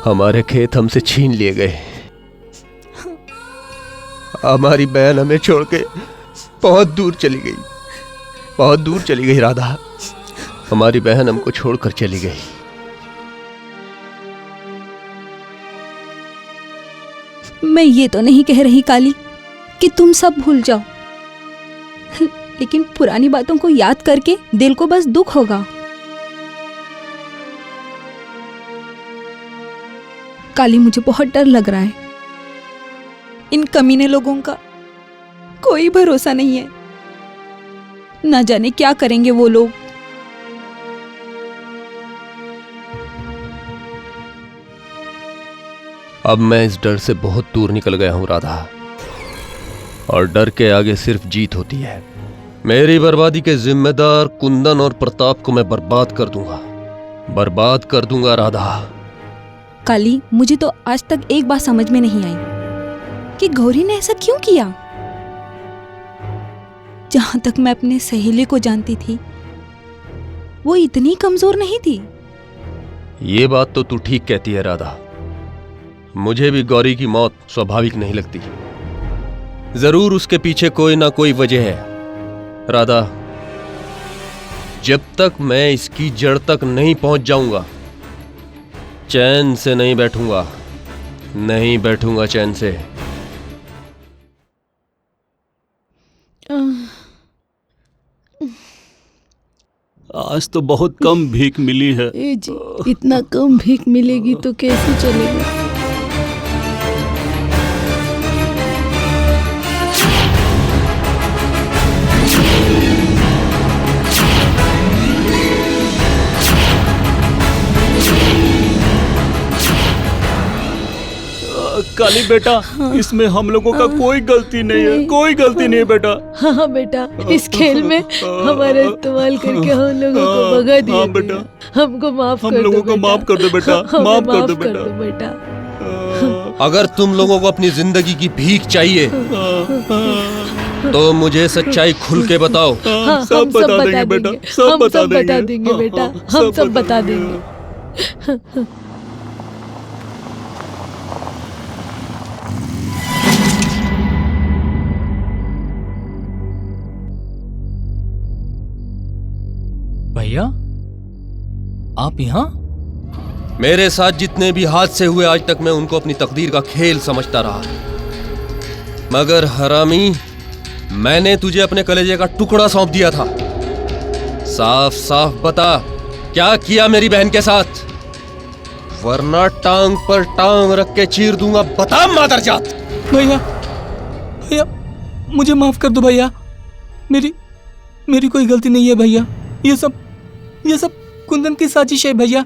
हमारे खेत हमसे छीन लिए गए। हमारी बहन हमें छोड़ के बहुत दूर चली गई, बहुत दूर चली गई। राधा, हमारी बहन हमको छोड़कर चली गई। मैं ये तो नहीं कह रही काली कि तुम सब भूल जाओ, लेकिन पुरानी बातों को याद करके दिल को बस दुख होगा। काली, मुझे बहुत डर लग रहा है। इन कमीने लोगों का कोई भरोसा नहीं है। ना जाने क्या करेंगे वो लोग। अब मैं इस डर से बहुत दूर निकल गया हूं राधा, और डर के आगे सिर्फ जीत होती है। मेरी बर्बादी के जिम्मेदार कुंदन और प्रताप को मैं बर्बाद कर दूंगा राधा। काली, मुझे तो आज तक एक बात समझ में नहीं आई कि गौरी ने ऐसा क्यों किया। जहां तक मैं अपने सहेली को जानती थी, वो इतनी कमजोर नहीं थी। ये बात तो तू ठीक कहती है राधा। मुझे भी गौरी की मौत स्वाभाविक नहीं लगती। जरूर उसके पीछे कोई ना कोई वजह है राधा। जब तक मैं इसकी जड़ तक नहीं पहुंच जाऊंगा, चैन से नहीं बैठूंगा चैन से। आज तो बहुत कम भीख मिली है। ए जी, इतना कम भीख मिलेगी तो कैसे चलेगा। काली बेटा, इसमें हम लोगों का कोई गलती नहीं है, कोई गलती नहीं है बेटा। हाँ बेटा, इस खेल में हमारा इस्तेमाल करके हम लोगों को भगा दिया। हाँ बेटा, हमको माफ कर दो। हम लोगों को माफ कर दो बेटा, माफ कर दो बेटा। अगर तुम लोगों को अपनी जिंदगी की भीख चाहिए तो मुझे सच्चाई खुल के बताओ। सब बता देंगे बेटा, सब बता देंगे बेटा, हम सब बता देंगे। भैया, आप यहाँ? मेरे साथ जितने भी हादसे हुए आज तक मैं उनको अपनी तकदीर का खेल समझता रहा, मगर हरामी, मैंने तुझे अपने कलेजे का टुकड़ा सौंप दिया था। साफ साफ बता, क्या किया मेरी बहन के साथ, वरना टांग पर टांग रख के चीर दूंगा। बता मादरजात। भैया, भैया मुझे माफ कर दो भैया, मेरी कोई गलती नहीं है भैया। ये सब कुंदन की साजिश है भैया।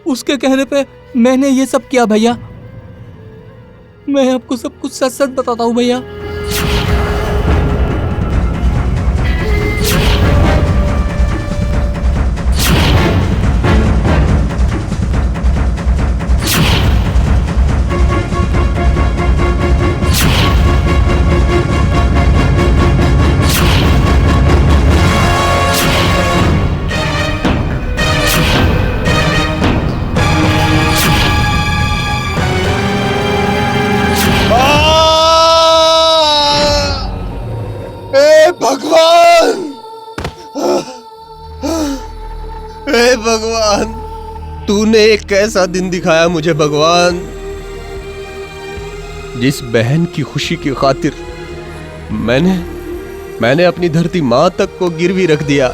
उसके कहने पे मैंने ये सब किया भैया। मैं आपको सब कुछ सच सच बताता हूँ भैया। भगवान, तूने एक ऐसा दिन दिखाया मुझे भगवान, जिस बहन की खुशी की खातिर मैंने अपनी धरती मां तक को गिरवी रख दिया।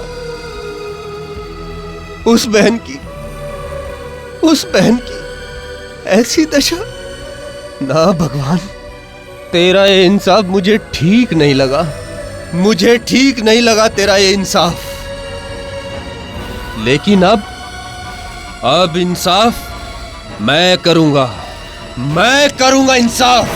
उस बहन की ऐसी दशा। ना भगवान, तेरा ये इंसाफ मुझे ठीक नहीं लगा तेरा ये इंसाफ। लेकिन अब इंसाफ मैं करूंगा इंसाफ।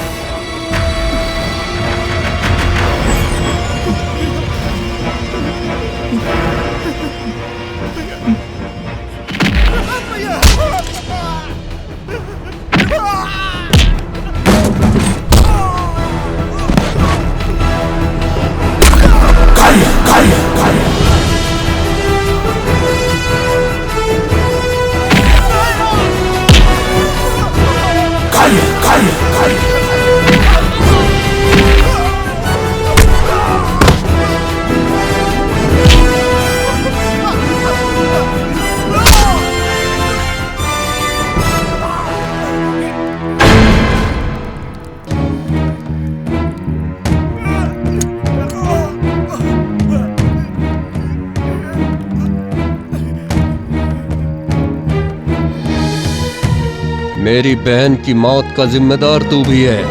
मेरी बहन की मौत का जिम्मेदार तू भी है।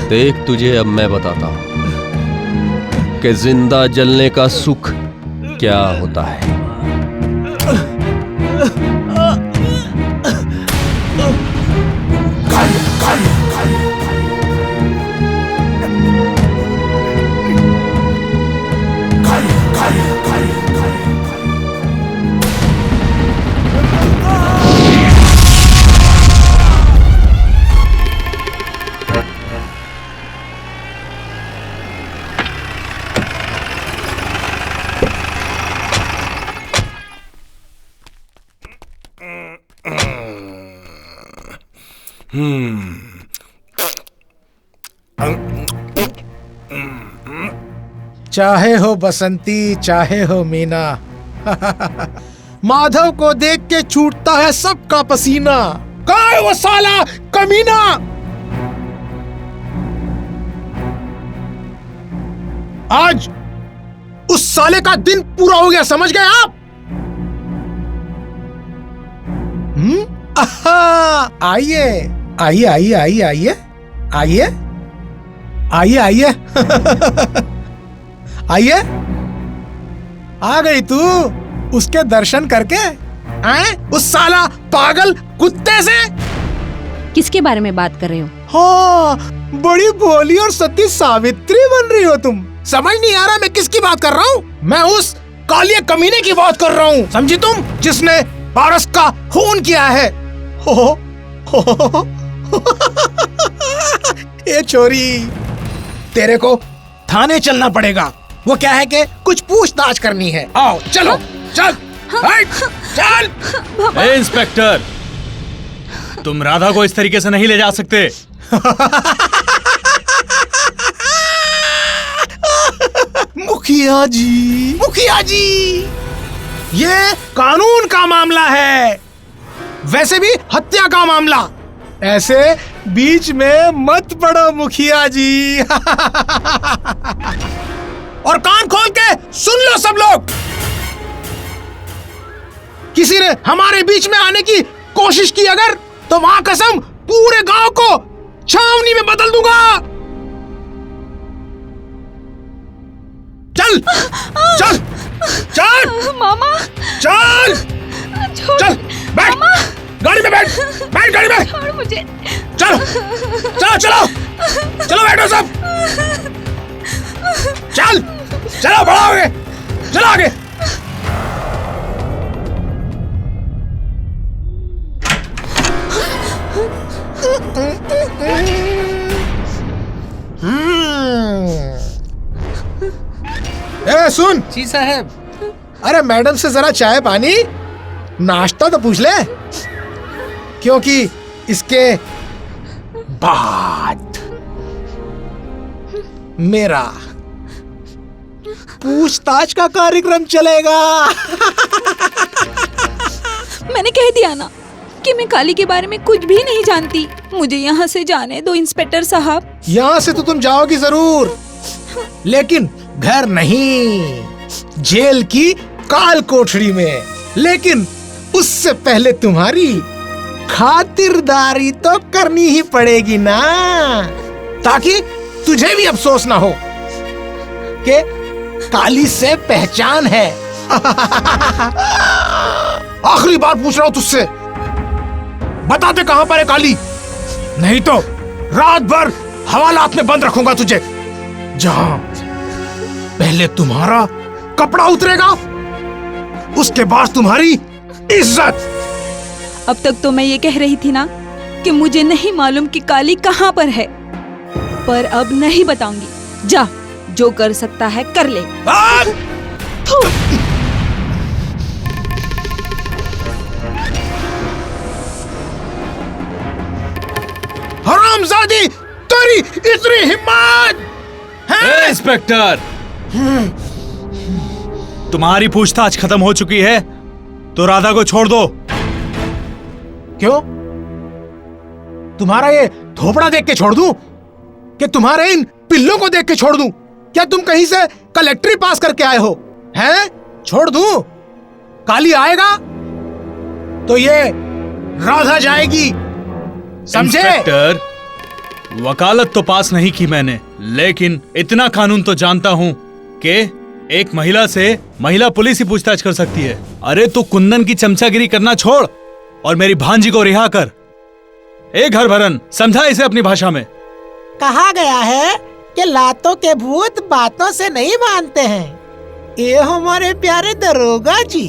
देख, तुझे अब मैं बताता हूं कि जिंदा जलने का सुख क्या होता है। चाहे हो बसंती चाहे हो मीना, माधव को देख के छूटता है सबका पसीना। कहाँ है वो साला कमीना? आज उस साले का दिन पूरा हो गया, समझ गए आप? आइए आइए आइए आइए आइए आइए आइए आइए आइए। आ गई तू उसके दर्शन करके? आए उस साला पागल कुत्ते से? किसके बारे में बात कर रहे हो? हाँ, बड़ी भोली और सती सावित्री बन रही हो तुम। समझ नहीं आ रहा मैं किसकी बात कर रहा हूँ? मैं उस कालिया कमीने की बात कर रहा हूँ, समझी तुम? जिसने पारस का खून किया है। हो ये छोरी, तेरे को थाने चलना पड़ेगा। वो क्या है कि कुछ पूछताछ करनी है। आओ चलो, चल चल। ए इंस्पेक्टर, तुम राधा को इस तरीके से नहीं ले जा सकते। मुखिया जी, ये कानून का मामला है, वैसे भी हत्या का मामला। ऐसे बीच में मत पड़ो मुखिया जी। और कान खोल के सुन लो सब लोग। किसी ने हमारे बीच में आने की कोशिश की अगर, तो मां कसम पूरे गांव को छावनी में बदल दूंगा। चल चल चल मामा, चल चल, बैठ गाड़ी में, बैठ गाड़ी में। छोड़ मुझे। चलो चलो चलो चलो, बैठो सब। चल चलो, बढ़ो आगे, चलो आगे। ए सुन। जी साहब। अरे मैडम से जरा चाय पानी नाश्ता तो पूछ ले, क्योंकि इसके बाद मेरा पूछताछ का कार्यक्रम चलेगा। मैंने कह दिया ना कि मैं काली के बारे में कुछ भी नहीं जानती। मुझे यहाँ से जाने दो इंस्पेक्टर साहब। यहाँ से तो तुम जाओगी जरूर, लेकिन घर नहीं, जेल की काल कोठरी में। लेकिन उससे पहले तुम्हारी खातिरदारी तो करनी ही पड़ेगी ना, ताकि तुझे भी अफसोस ना हो कि काली से पहचान है। आखिरी बार पूछ रहा हूं तुझसे, बता दे कहां पर है काली, नहीं तो रात भर हवालात में बंद रखूंगा तुझे, जहां पहले तुम्हारा कपड़ा उतरेगा, उसके बाद तुम्हारी इज्जत। अब तक तो मैं ये कह रही थी ना कि मुझे नहीं मालूम कि काली कहाँ पर है, पर अब नहीं बताऊंगी। जा, जो कर सकता है कर ले। हरामजादी, तेरी इतनी हिम्मत है? इंस्पेक्टर, तुम्हारी पूछताछ खत्म हो चुकी है, तो राधा को छोड़ दो। क्यों? तुम्हारा ये थोपड़ा देख के छोड़ दूं? कि तुम्हारे इन पिल्लों को देख के छोड़ दूं? क्या तुम कहीं से कलेक्ट्री पास करके आए हो? हैं? छोड़ दूं? काली आएगा तो ये राधा जाएगी, समझे? इंस्पेक्टर, वकालत तो पास नहीं की मैंने, लेकिन इतना कानून तो जानता हूँ कि एक महिला से महिला पुलिस ही पूछताछ कर सकती है। अरे तू कुंदन की चमचागिरी करना छोड़ और मेरी भांजी को रिहा कर। एक घर भरन, समझा इसे अपनी भाषा में। कहा गया है कि लातों के भूत बातों से नहीं मानते हैं। ये हमारे प्यारे दरोगा जी,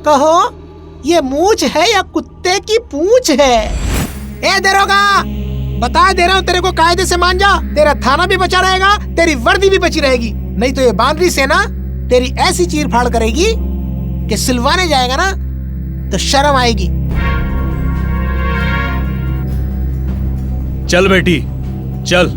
कहो ये मूंछ है या कुत्ते की पूंछ है? ए दरोगा, बता दे रहा हूँ तेरे को, कायदे से मान जा, तेरा थाना भी बचा रहेगा, तेरी वर्दी भी बची रहेगी। नहीं तो ये बानरी सेना तेरी ऐसी चीर फाड़ करेगी कि सिलवाने जाएगा ना तो शर्म आएगी। चल बेटी चल।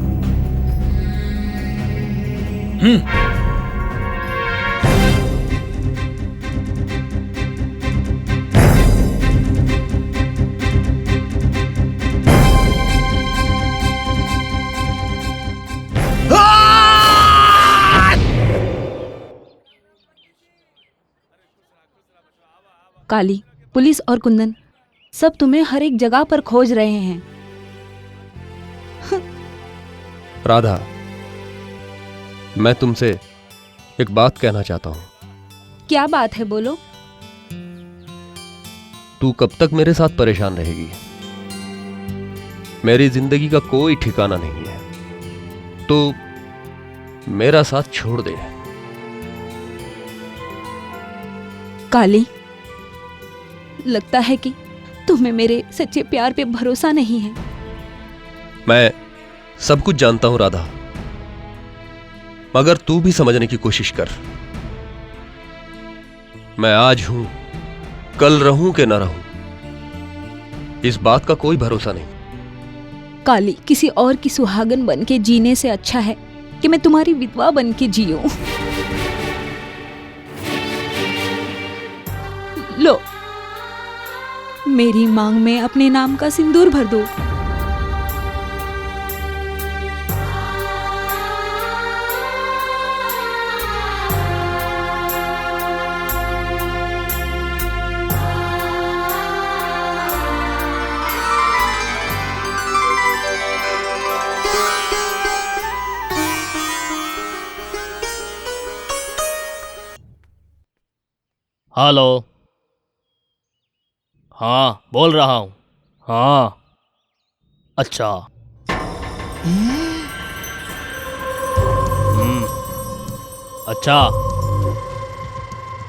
काली, पुलिस और कुंदन सब तुम्हें हर एक जगह पर खोज रहे हैं। राधा, मैं तुमसे एक बात कहना चाहता हूं। क्या बात है, बोलो। तू कब तक मेरे साथ परेशान रहेगी? मेरी जिंदगी का कोई ठिकाना नहीं है, तो मेरा साथ छोड़ दे। काली, लगता है कि तुम्हें मेरे सच्चे प्यार पे भरोसा नहीं है। मैं सब कुछ जानता हूं राधा, मगर तू भी समझने की कोशिश कर। मैं आज हूं, कल रहूं कि न रहूं, इस बात का कोई भरोसा नहीं। काली, किसी और की सुहागन बन के जीने से अच्छा है कि मैं तुम्हारी विधवा बन के जीऊं। लो, मेरी मांग में अपने नाम का सिंदूर भर दो। हेलो। हाँ, बोल रहा हूँ। हाँ, अच्छा। अच्छा।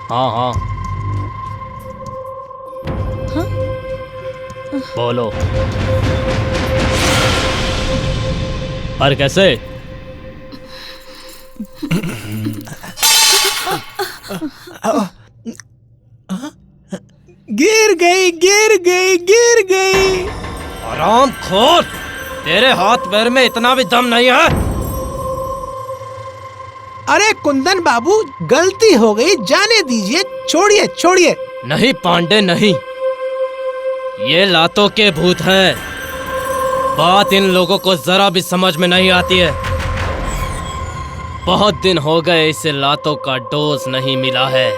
हाँ हाँ। बोलो। पर कैसे? गिर गई, गिर गई, गिर गई। आराम खोर, तेरे हाथ पैर में इतना भी दम नहीं है। अरे कुंदन बाबू, गलती हो गई, जाने दीजिए, छोड़िए छोड़िए। नहीं पांडे, नहीं, ये लातों के भूत हैं। बात इन लोगों को जरा भी समझ में नहीं आती है। बहुत दिन हो गए इसे लातों का डोज नहीं मिला है।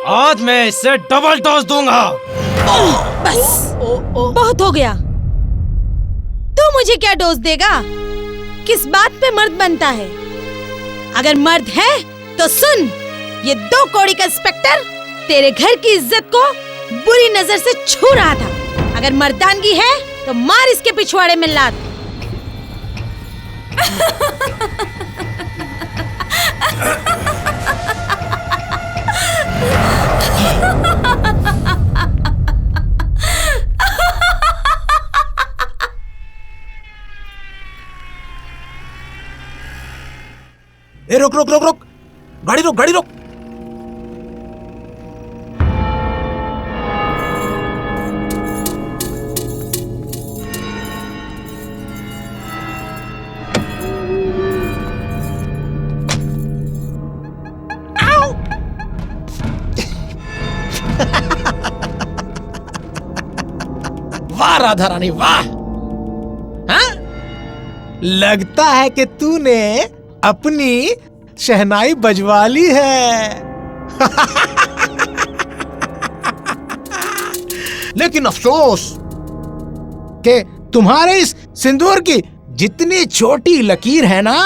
आज मैं इसे डबल डोज दूंगा। बस, बहुत हो गया। तू मुझे क्या डोज देगा? किस बात पे मर्द बनता है? अगर मर्द है तो सुन, ये 2 कौड़ी का इंस्पेक्टर तेरे घर की इज्जत को बुरी नजर से छू रहा था। अगर मर्दानगी है तो मार इसके पिछवाड़े में लात। ए, रुक रुक रुक रुक, गाड़ी रुक, गाड़ी रुक। वाह राधा रानी, वाह। हाँ? लगता है कि तूने अपनी शहनाई बजवा ली है। लेकिन अफसोस कि तुम्हारे इस सिंदूर की जितनी छोटी लकीर है ना,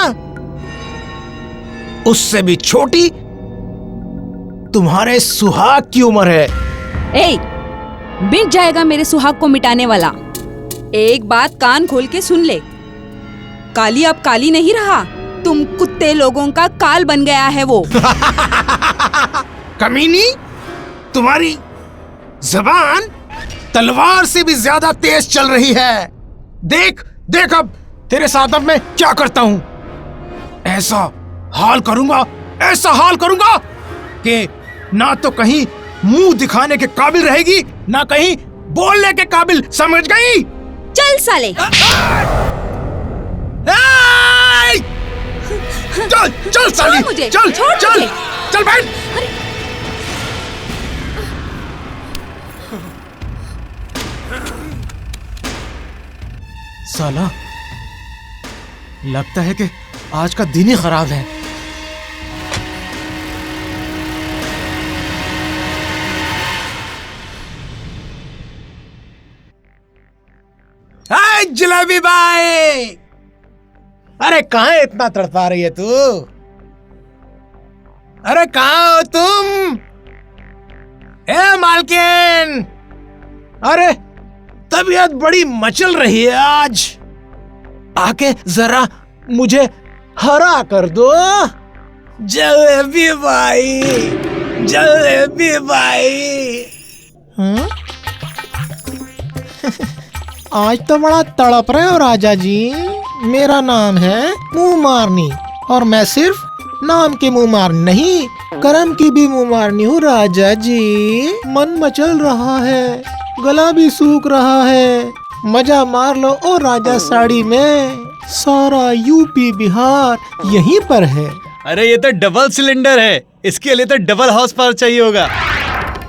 उससे भी छोटी तुम्हारे सुहाग की उम्र है। ए, मिट जाएगा मेरे सुहाग को मिटाने वाला। एक बात कान खोल के सुन ले, काली अब काली नहीं रहा, तुम कुत्ते लोगों का काल बन गया है वो। कमीनी, तुम्हारी जबान तलवार से भी ज्यादा तेज चल रही है। देख देख अब तेरे साथ अब मैं क्या करता हूं। ऐसा हाल करूंगा, ऐसा हाल करूंगा कि ना तो कहीं मुंह दिखाने के काबिल रहेगी, ना कहीं बोलने के काबिल, समझ गई? चल साले। चल चल साली, मुझे, चल छोड़ चल मुझे। चल बैठ। साला, लगता है कि आज का दिन ही खराब है। हाय जलेबी भाई, अरे कहाँ इतना तड़पा रही है तू? अरे कहाँ हो तुम? ए मालकिन, अरे तबीयत बड़ी मचल रही है आज, आके जरा मुझे हरा कर दो। जलेबी भाई, जलेबी भाई। आज तो बड़ा तड़प रहे हो राजा जी। मेरा नाम है मुंह मारनी, और मैं सिर्फ नाम की मुंह मारनी नहीं, कर्म की भी मुंह मारनी हूँ राजा जी। मन मचल रहा है, गला भी सूख रहा है, मजा मार लो ओ राजा साड़ी में। सारा यूपी बिहार यहीं पर है। अरे ये तो डबल सिलेंडर है, इसके लिए तो डबल हॉर्स पावर चाहिए होगा।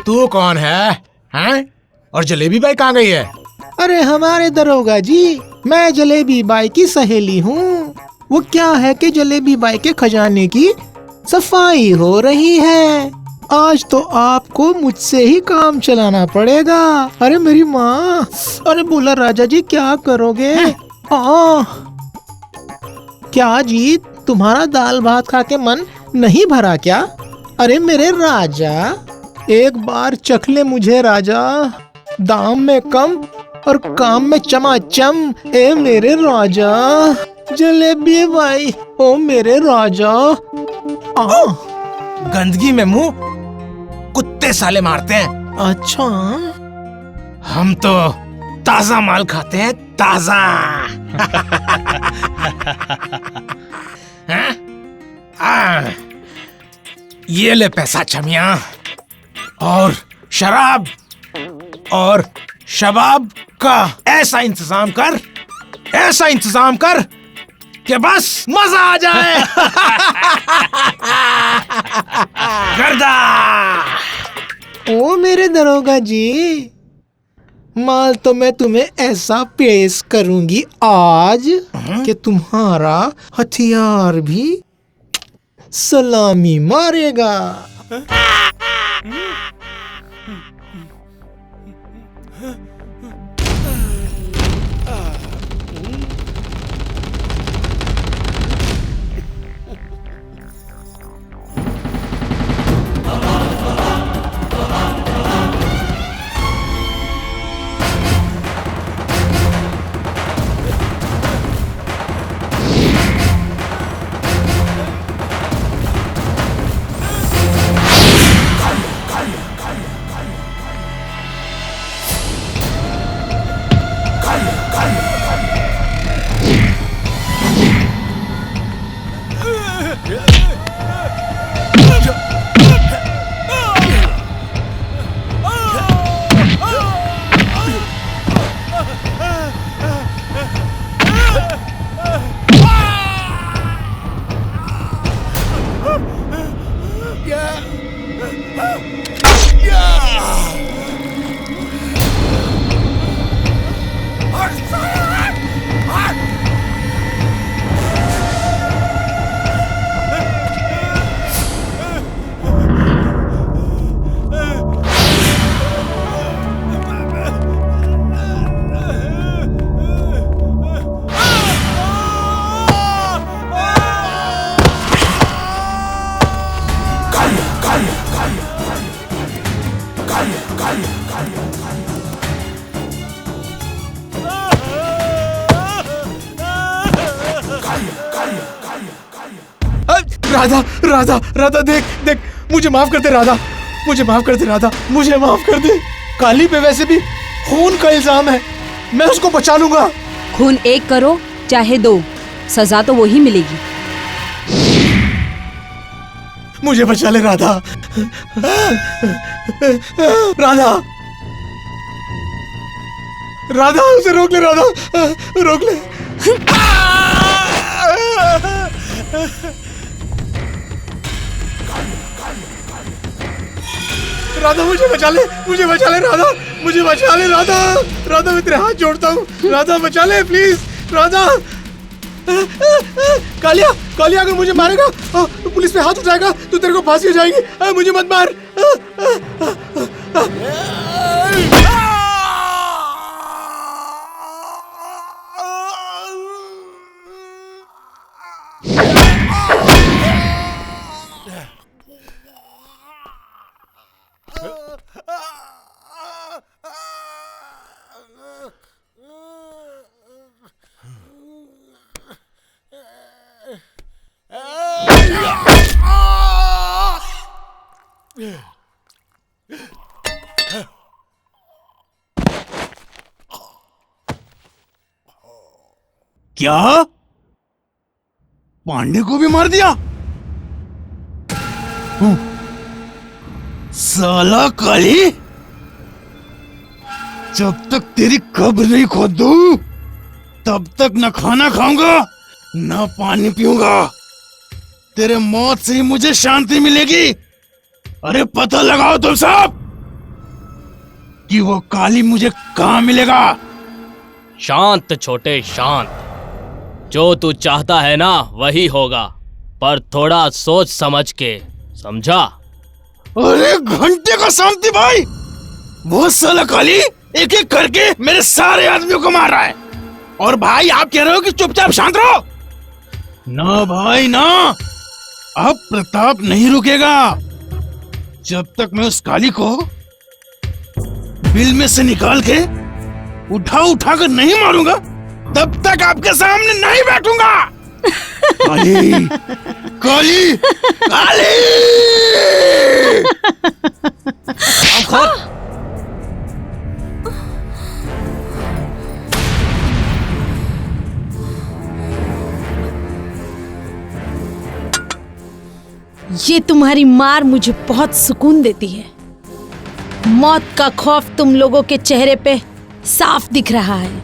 तू कौन है? हैं? और जलेबी बाई कहाँ गई है? अरे हमारे दरोगा जी, मैं जलेबी बाई की सहेली हूँ। वो क्या है कि जलेबी बाई के खजाने की सफाई हो रही है। आज तो आपको मुझसे ही काम चलाना पड़ेगा। अरे मेरी माँ, अरे बोला राजा जी क्या करोगे? क्या जी, तुम्हारा दाल भात खा के मन नहीं भरा क्या? अरे मेरे राजा, एक बार चख ले मुझे राजा। दाम में कम और काम में चमाचम। ए मेरे राजा, जलेबी भाई, ओ मेरे राजा। गंदगी में मुंह कुत्ते साले मारते हैं। अच्छा, हम तो ताजा माल खाते हैं, ताजा। ये ले पैसा छमिया, और शराब और शबाब का ऐसा इंतजाम कर, ऐसा इंतजाम कर कि बस मजा आ जाए। गर्दा। ओ मेरे दरोगा जी, माल तो मैं तुम्हें ऐसा पेश करूंगी आज कि तुम्हारा हथियार भी सलामी मारेगा। राधा, राधा, राधा, देख देख, मुझे माफ कर दे राधा, मुझे माफ कर दे राधा, मुझे माफ कर दे। काली पे वैसे भी खून का इल्जाम है, मैं उसको बचा लूंगा। खून एक करो चाहे दो, सजा तो वही मिलेगी। मुझे बचा ले राधा, राधा, राधा, उसे रोक ले राधा, रोक ले। राधा मुझे बचा ले राधा, मुझे बचा ले राधा, राधा मैं तेरे हाथ जोड़ता हूँ, राधा बचा ले प्लीज राधा। कालिया, कालिया अगर मुझे मारेगा तो पुलिस पे हाथ उठाएगा तो तेरे को फांसी हो जाएगी, मुझे मत मार। क्या पांडे को भी मार दिया? साला काली, जब तक तेरी कब्र नहीं खोद दूं तब तक न खाना खाऊंगा न पानी पीऊंगा। तेरे मौत से ही मुझे शांति मिलेगी। अरे पता लगाओ तुम सब कि वो काली मुझे कहां मिलेगा। शांत छोटे शांत, जो तू चाहता है ना वही होगा, पर थोड़ा सोच समझ के, समझा? अरे घंटे का शांति भाई, बहुत साला काली एक एक करके मेरे सारे आदमियों को मार रहा है और भाई आप कह रहे हो कि चुपचाप शांत रहो। ना भाई ना, अब प्रताप नहीं रुकेगा। जब तक मैं उस काली को बिल में से निकाल के उठा कर नहीं मारूंगा तब तक आपके सामने नहीं बैठूंगा। काली, काली, काली! ये तुम्हारी मार मुझे बहुत सुकून देती है। मौत का खौफ तुम लोगों के चेहरे पे साफ दिख रहा है।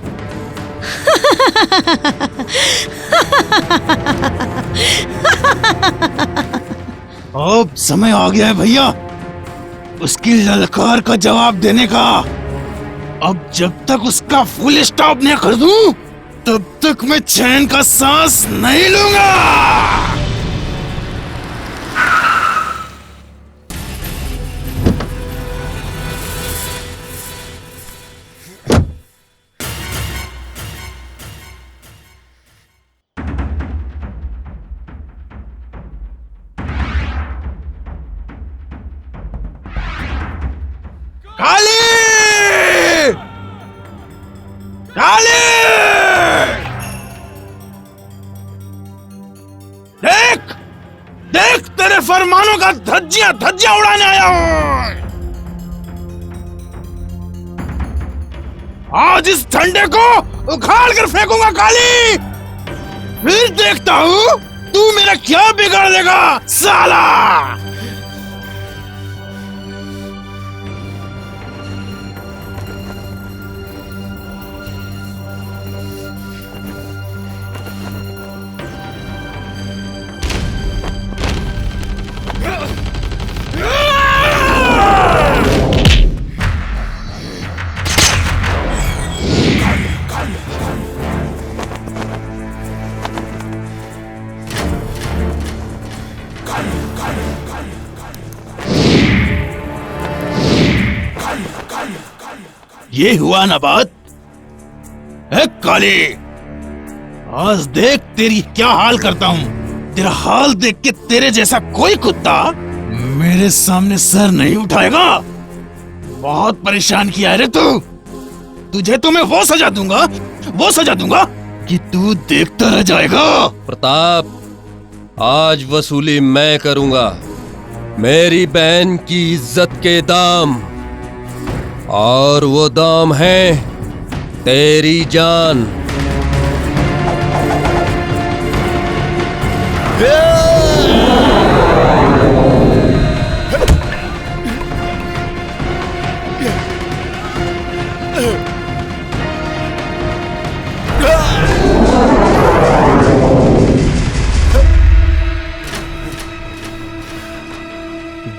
अब समय आ गया है भैया उसकी ललकार का जवाब देने का। अब जब तक उसका फुल स्टॉप नहीं कर दूं तब तक मैं चैन का सांस नहीं लूंगा। काली! काली! देख, देख तेरे फरमानों का धज्जियां उड़ाने आया हूं। आज इस झंडे को उखाड़ कर फेंकूंगा काली, फिर देखता हूं तू मेरा क्या बिगाड़ देगा साला। ये हुआ ना बात है काली। आज देख तेरी क्या हाल करता हूँ। तेरा हाल देख के तेरे जैसा कोई कुत्ता मेरे सामने सर नहीं उठाएगा। बहुत परेशान किया है रे तू। तुझे तो मैं वो सजा दूंगा कि तू देखता रह जाएगा। प्रताप, आज वसूली मैं करूंगा। मेरी बहन की इज्जत के दाम, और वो दाम है तेरी जान।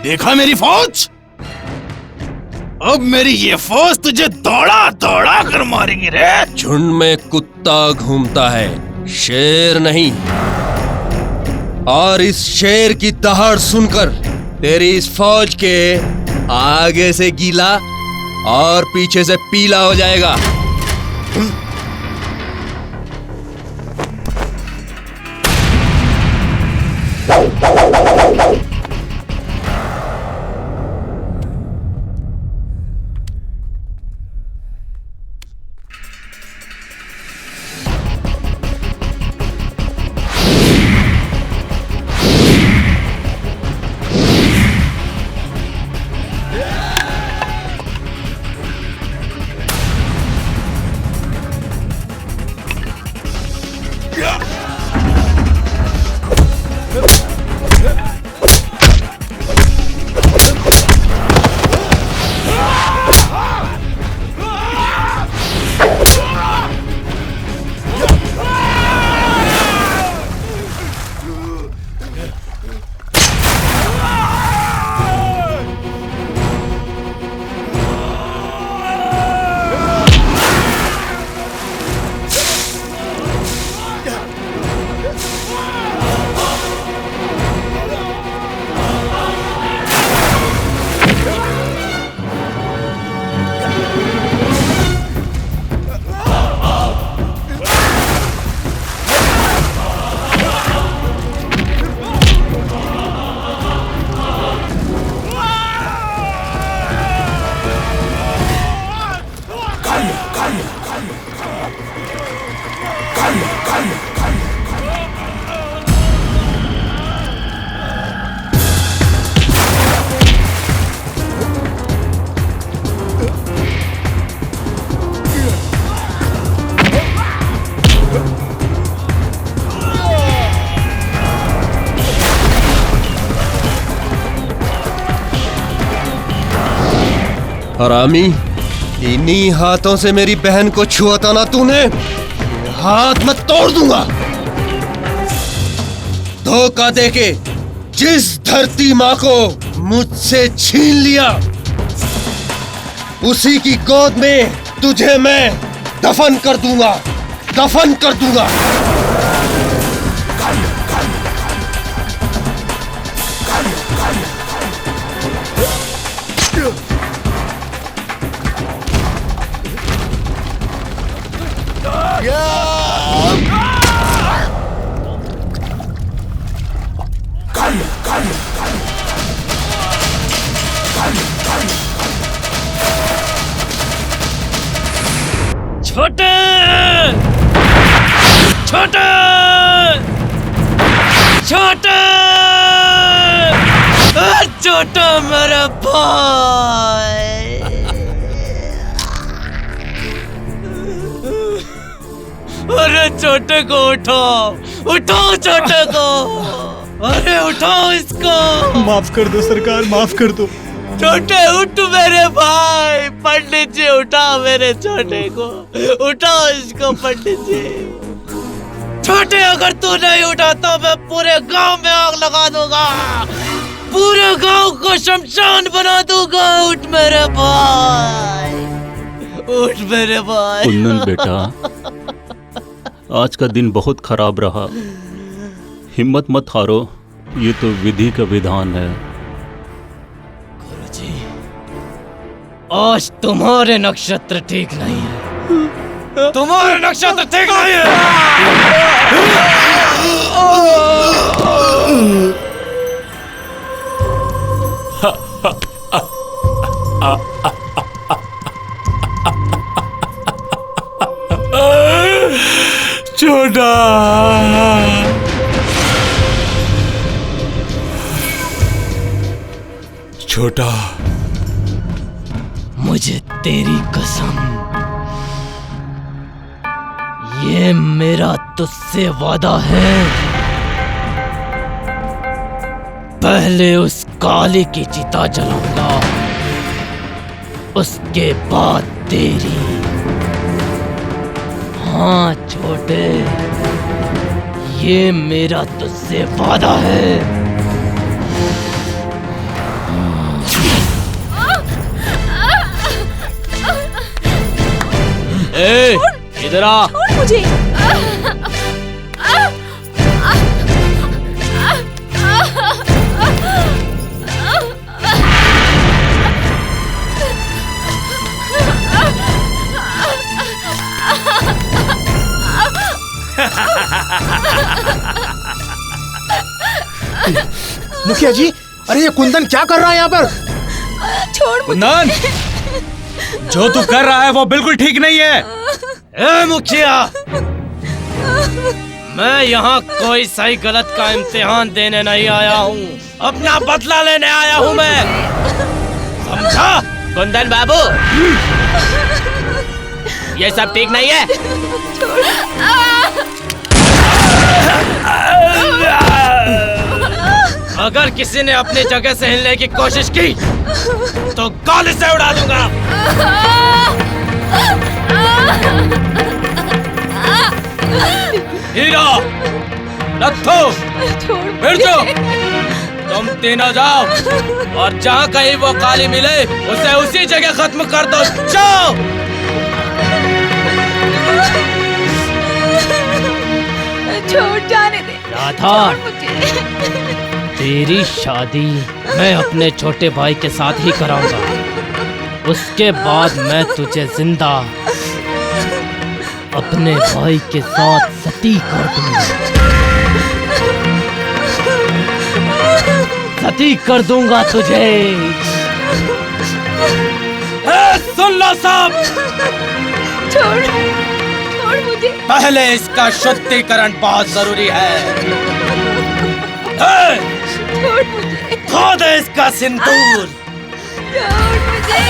देखा मेरी फौज, अब मेरी ये फौज तुझे दौड़ा दौड़ा कर मारेगी रे। झुंड में कुत्ता घूमता है, शेर नहीं। और इस शेर की दहाड़ सुनकर तेरी इस फौज के आगे से गीला और पीछे से पीला हो जाएगा। हरामी, इन्हीं हाथों से मेरी बहन को छुआ था ना तूने, हाथ मैं तोड़ दूंगा। धोखा देके जिस धरती माँ को मुझसे छीन लिया, उसी की गोद में तुझे मैं दफन कर दूंगा, दफन कर दूंगा। छोटे छोटे छोटे छोटा मेरा भाई, अरे छोटे को उठाओ, उठाओ छोटे को, अरे उठाओ इसको। माफ कर दो सरकार, माफ कर दो। छोटे उठ मेरे भाई, पंडित जी उठाओ मेरे छोटे को, उठाओ इसको पंडित जी। छोटे अगर तू नहीं उठा तो मैं पूरे गांव में आग लगा दूंगा, पूरे गांव को शमशान बना दूंगा। उठ मेरे भाई, उठ मेरे भाई। कुंदन बेटा, आज का दिन बहुत खराब रहा, हिम्मत मत हारो, ये तो विधि का विधान है। गुरुजी, आज तुम्हारे नक्षत्र ठीक नहीं है, तुम्हारे नक्षत्र ठीक नहीं है। छोटा, छोटा, मुझे तेरी कसम, ये मेरा तुझसे वादा है, पहले उस काली की चिता जलाऊंगा, उसके बाद तेरी। हाँ छोटे, ये मेरा तुझसे वादा है। ए, इधर आ। छोड़ मुझे। मुखिया जी, अरे ये कुंदन क्या कर रहा है यहाँ पर? छोड़ कुंदन, जो तू कर रहा है वो बिल्कुल ठीक नहीं है। ए मुखिया, मैं यहाँ कोई सही गलत का इम्तिहान देने नहीं आया हूँ, अपना बदला लेने आया हूँ मैं, समझा? कुंदन बाबू, ये सब ठीक नहीं है। अगर किसी ने अपनी जगह से हिलने की कोशिश की तो गोली से उड़ा दूंगा। हीरा, नत्थू, बिरजू, तुम तीनों जाओ और जहाँ कहीं वो काली मिले उसे उसी जगह खत्म कर दो। जाओ। छोड़ जाने दे। राधा, तेरी शादी मैं अपने छोटे भाई के साथ ही कराऊंगा। उसके बाद मैं तुझे जिंदा अपने भाई के साथ सती कर दूंगा। सती कर दूंगा तुझे। सुन लो सब, छोड़ मुझे। पहले इसका शुद्धिकरण बहुत जरूरी है। छोड़ मुझे। खो दे इसका सिंदूर। छोड़ मुझे।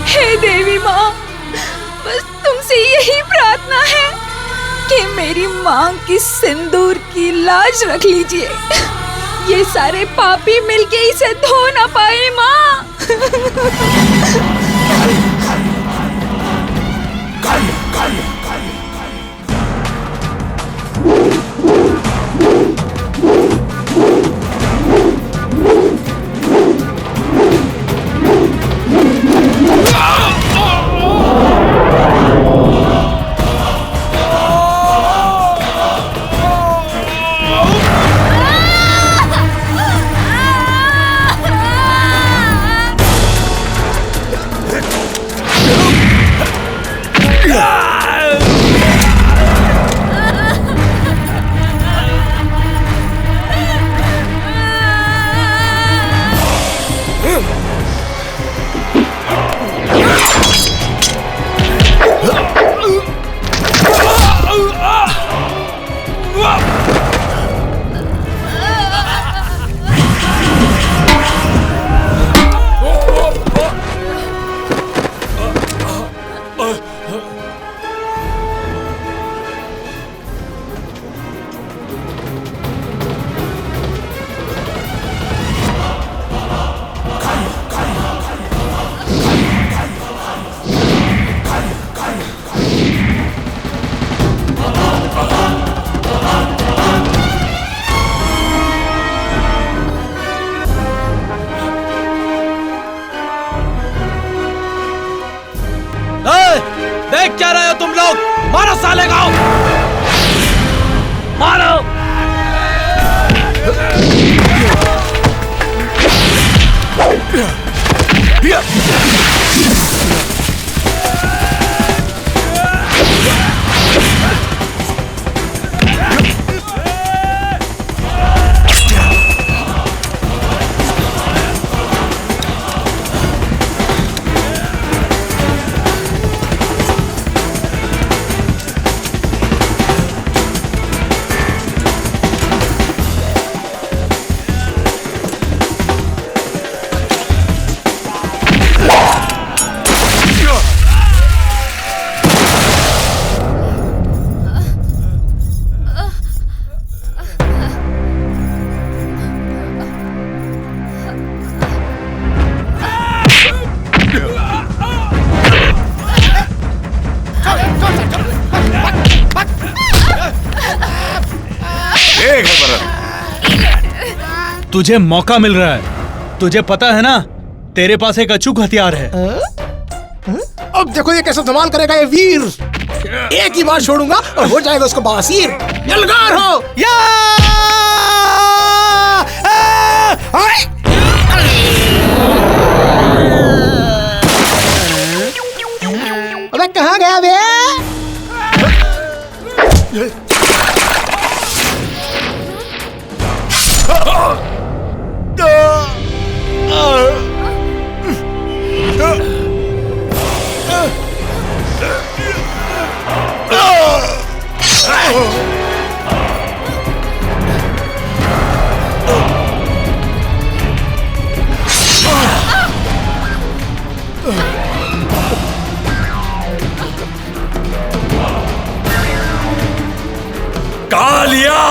हे देवी माँ, बस तुमसे यही प्रार्थना है कि मेरी मांग की सिंदूर की लाज रख लीजिए। ये सारे पापी मिलके इसे धो ना पाए माँ। देख क्या रहे हो तुम लोग? मारो साले को, मारो। ये घर पर तुझे मौका मिल रहा है। तुझे पता है ना तेरे पास एक अचूक हथियार है। अब देखो ये कैसे धमाल करेगा ये वीर। एक ही बार छोड़ूंगा और हो जाएगा उसको बासीर। यलगार हो या अबे कहाँ गया बे? कालिया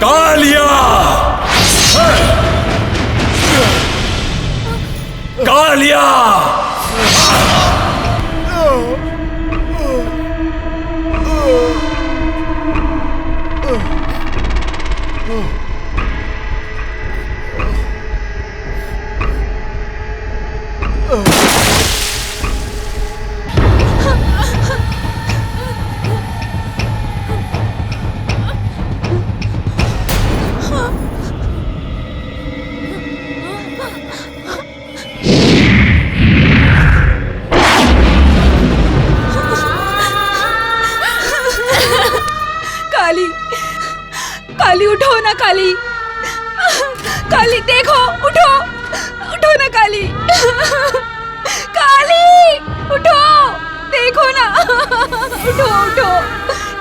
कालिया कालिया काली, काली उठो ना काली, काली देखो, उठो, उठो ना काली, काली उठो, देखो ना, उठो उठो,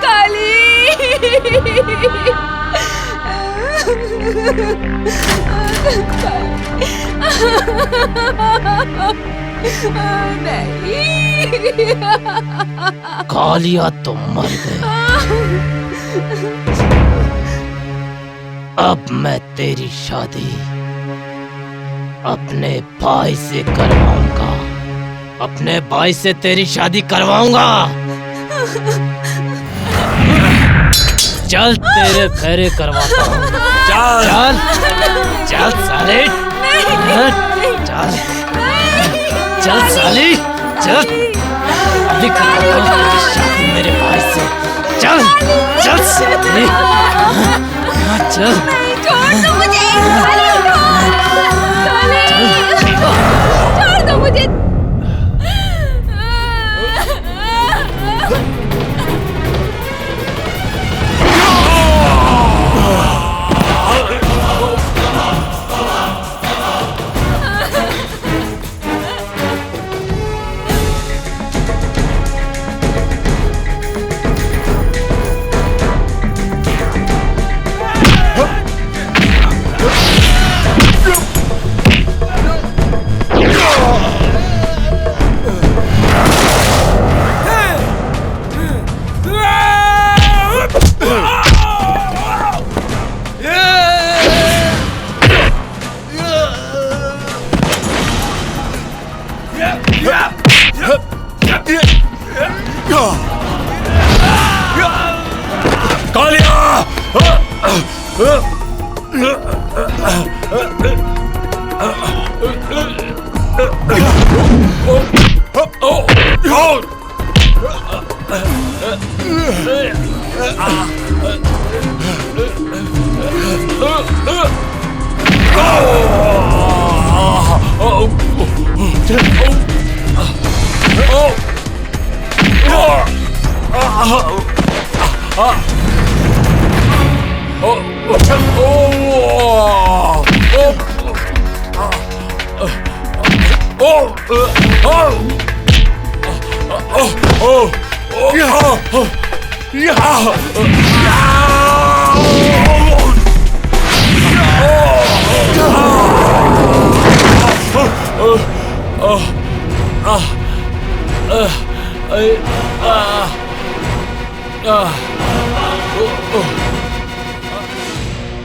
काली, नहीं, कालिया तुम मर गए। अब मैं तेरी शादी अपने भाई से करवाऊंगा, अपने भाई से तेरी शादी करवाऊंगा। चल तेरे फेरे करवाता हूँ। चल चल चल साले, चल चल साली, चल अभी करवाता हूँ तेरी शादी मेरे भाई से। चल चल साले, चल छोड़ दो मुझे, काली उठो, काली, छोड़ दो मुझे।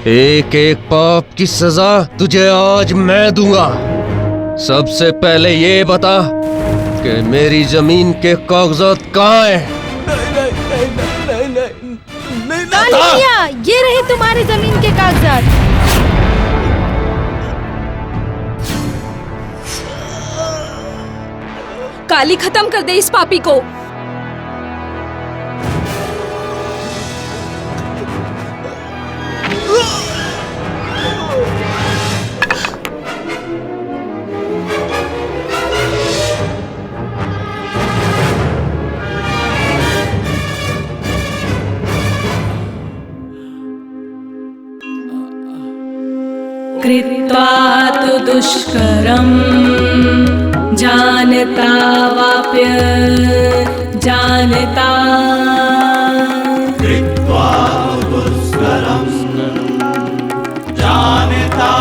एक एक पाप की सजा तुझे आज मैं दूंगा। सबसे पहले ये बता कि मेरी जमीन के कागजात कहाँ हैं? काली मियां, ये रहे तुम्हारी जमीन के कागजात। काली खत्म कर दे इस पापी को। कृत्वा तु दुष्करं जानता वाप्य जानता कृत्वा दुष्करं जानता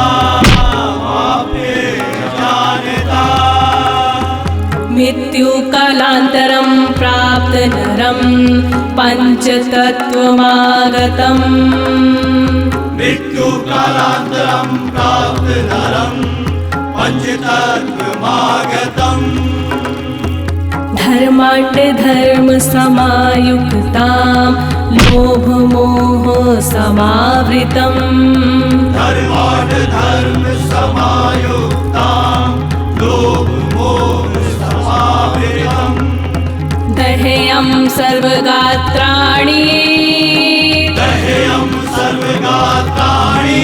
वाप्य जानता मृत्युकालान्तरं प्राप्त नरं पञ्चतत्त्वमागतम् मृत्युकालान्तरं प्राप्त नरं पञ्चतत्त्वमागतम् धर्माढ्य धर्म समायुक्तां लोभ मोह समावृतम् धर्माढ्य धर्म समायुक्तां लोभ मोह समावृतम् दहेयं सर्वगात्राणि दहेयं सर्वगात्राणि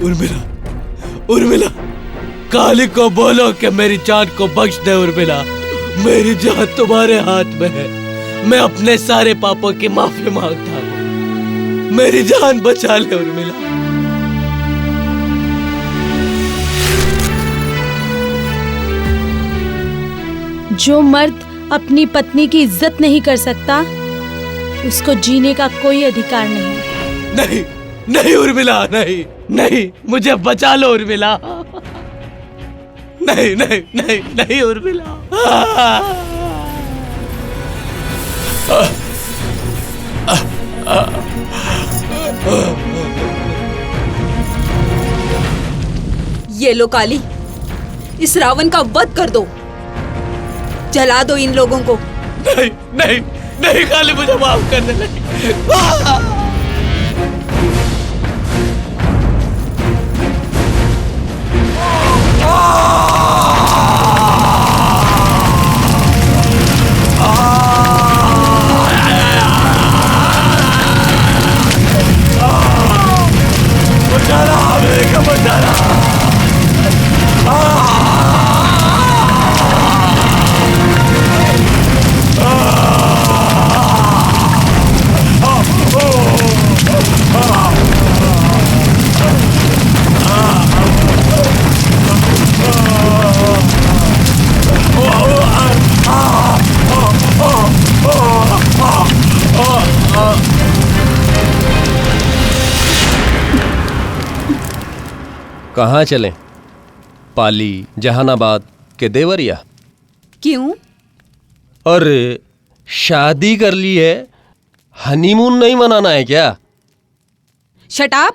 उर्मिला, उर्मिला, काली को बोलो कि मेरी जान को बख्श दे। उर्मिला, मेरी जान तुम्हारे हाथ में है। मैं अपने सारे पापों की माफी मांगता हूँ। मेरी जान बचा ले उर्मिला। जो मर्द अपनी पत्नी की इज्जत नहीं कर सकता, उसको जीने का कोई अधिकार नहीं। नहीं, नहीं उर्मिला, नहीं, नहीं, मुझे बचा लो उर्मिला। नहीं, नहीं, नहीं, नहीं उर्मिला। ये लो काली, इस रावण का वध कर दो। जला दो इन लोगों को। नहीं, नहीं, नहीं काली, मुझे माफ कर दे। नहीं। कहाँ चलें? पाली, जहानाबाद के देवरिया? क्यों? अरे शादी कर ली है, हनीमून नहीं मनाना है क्या? Shut up.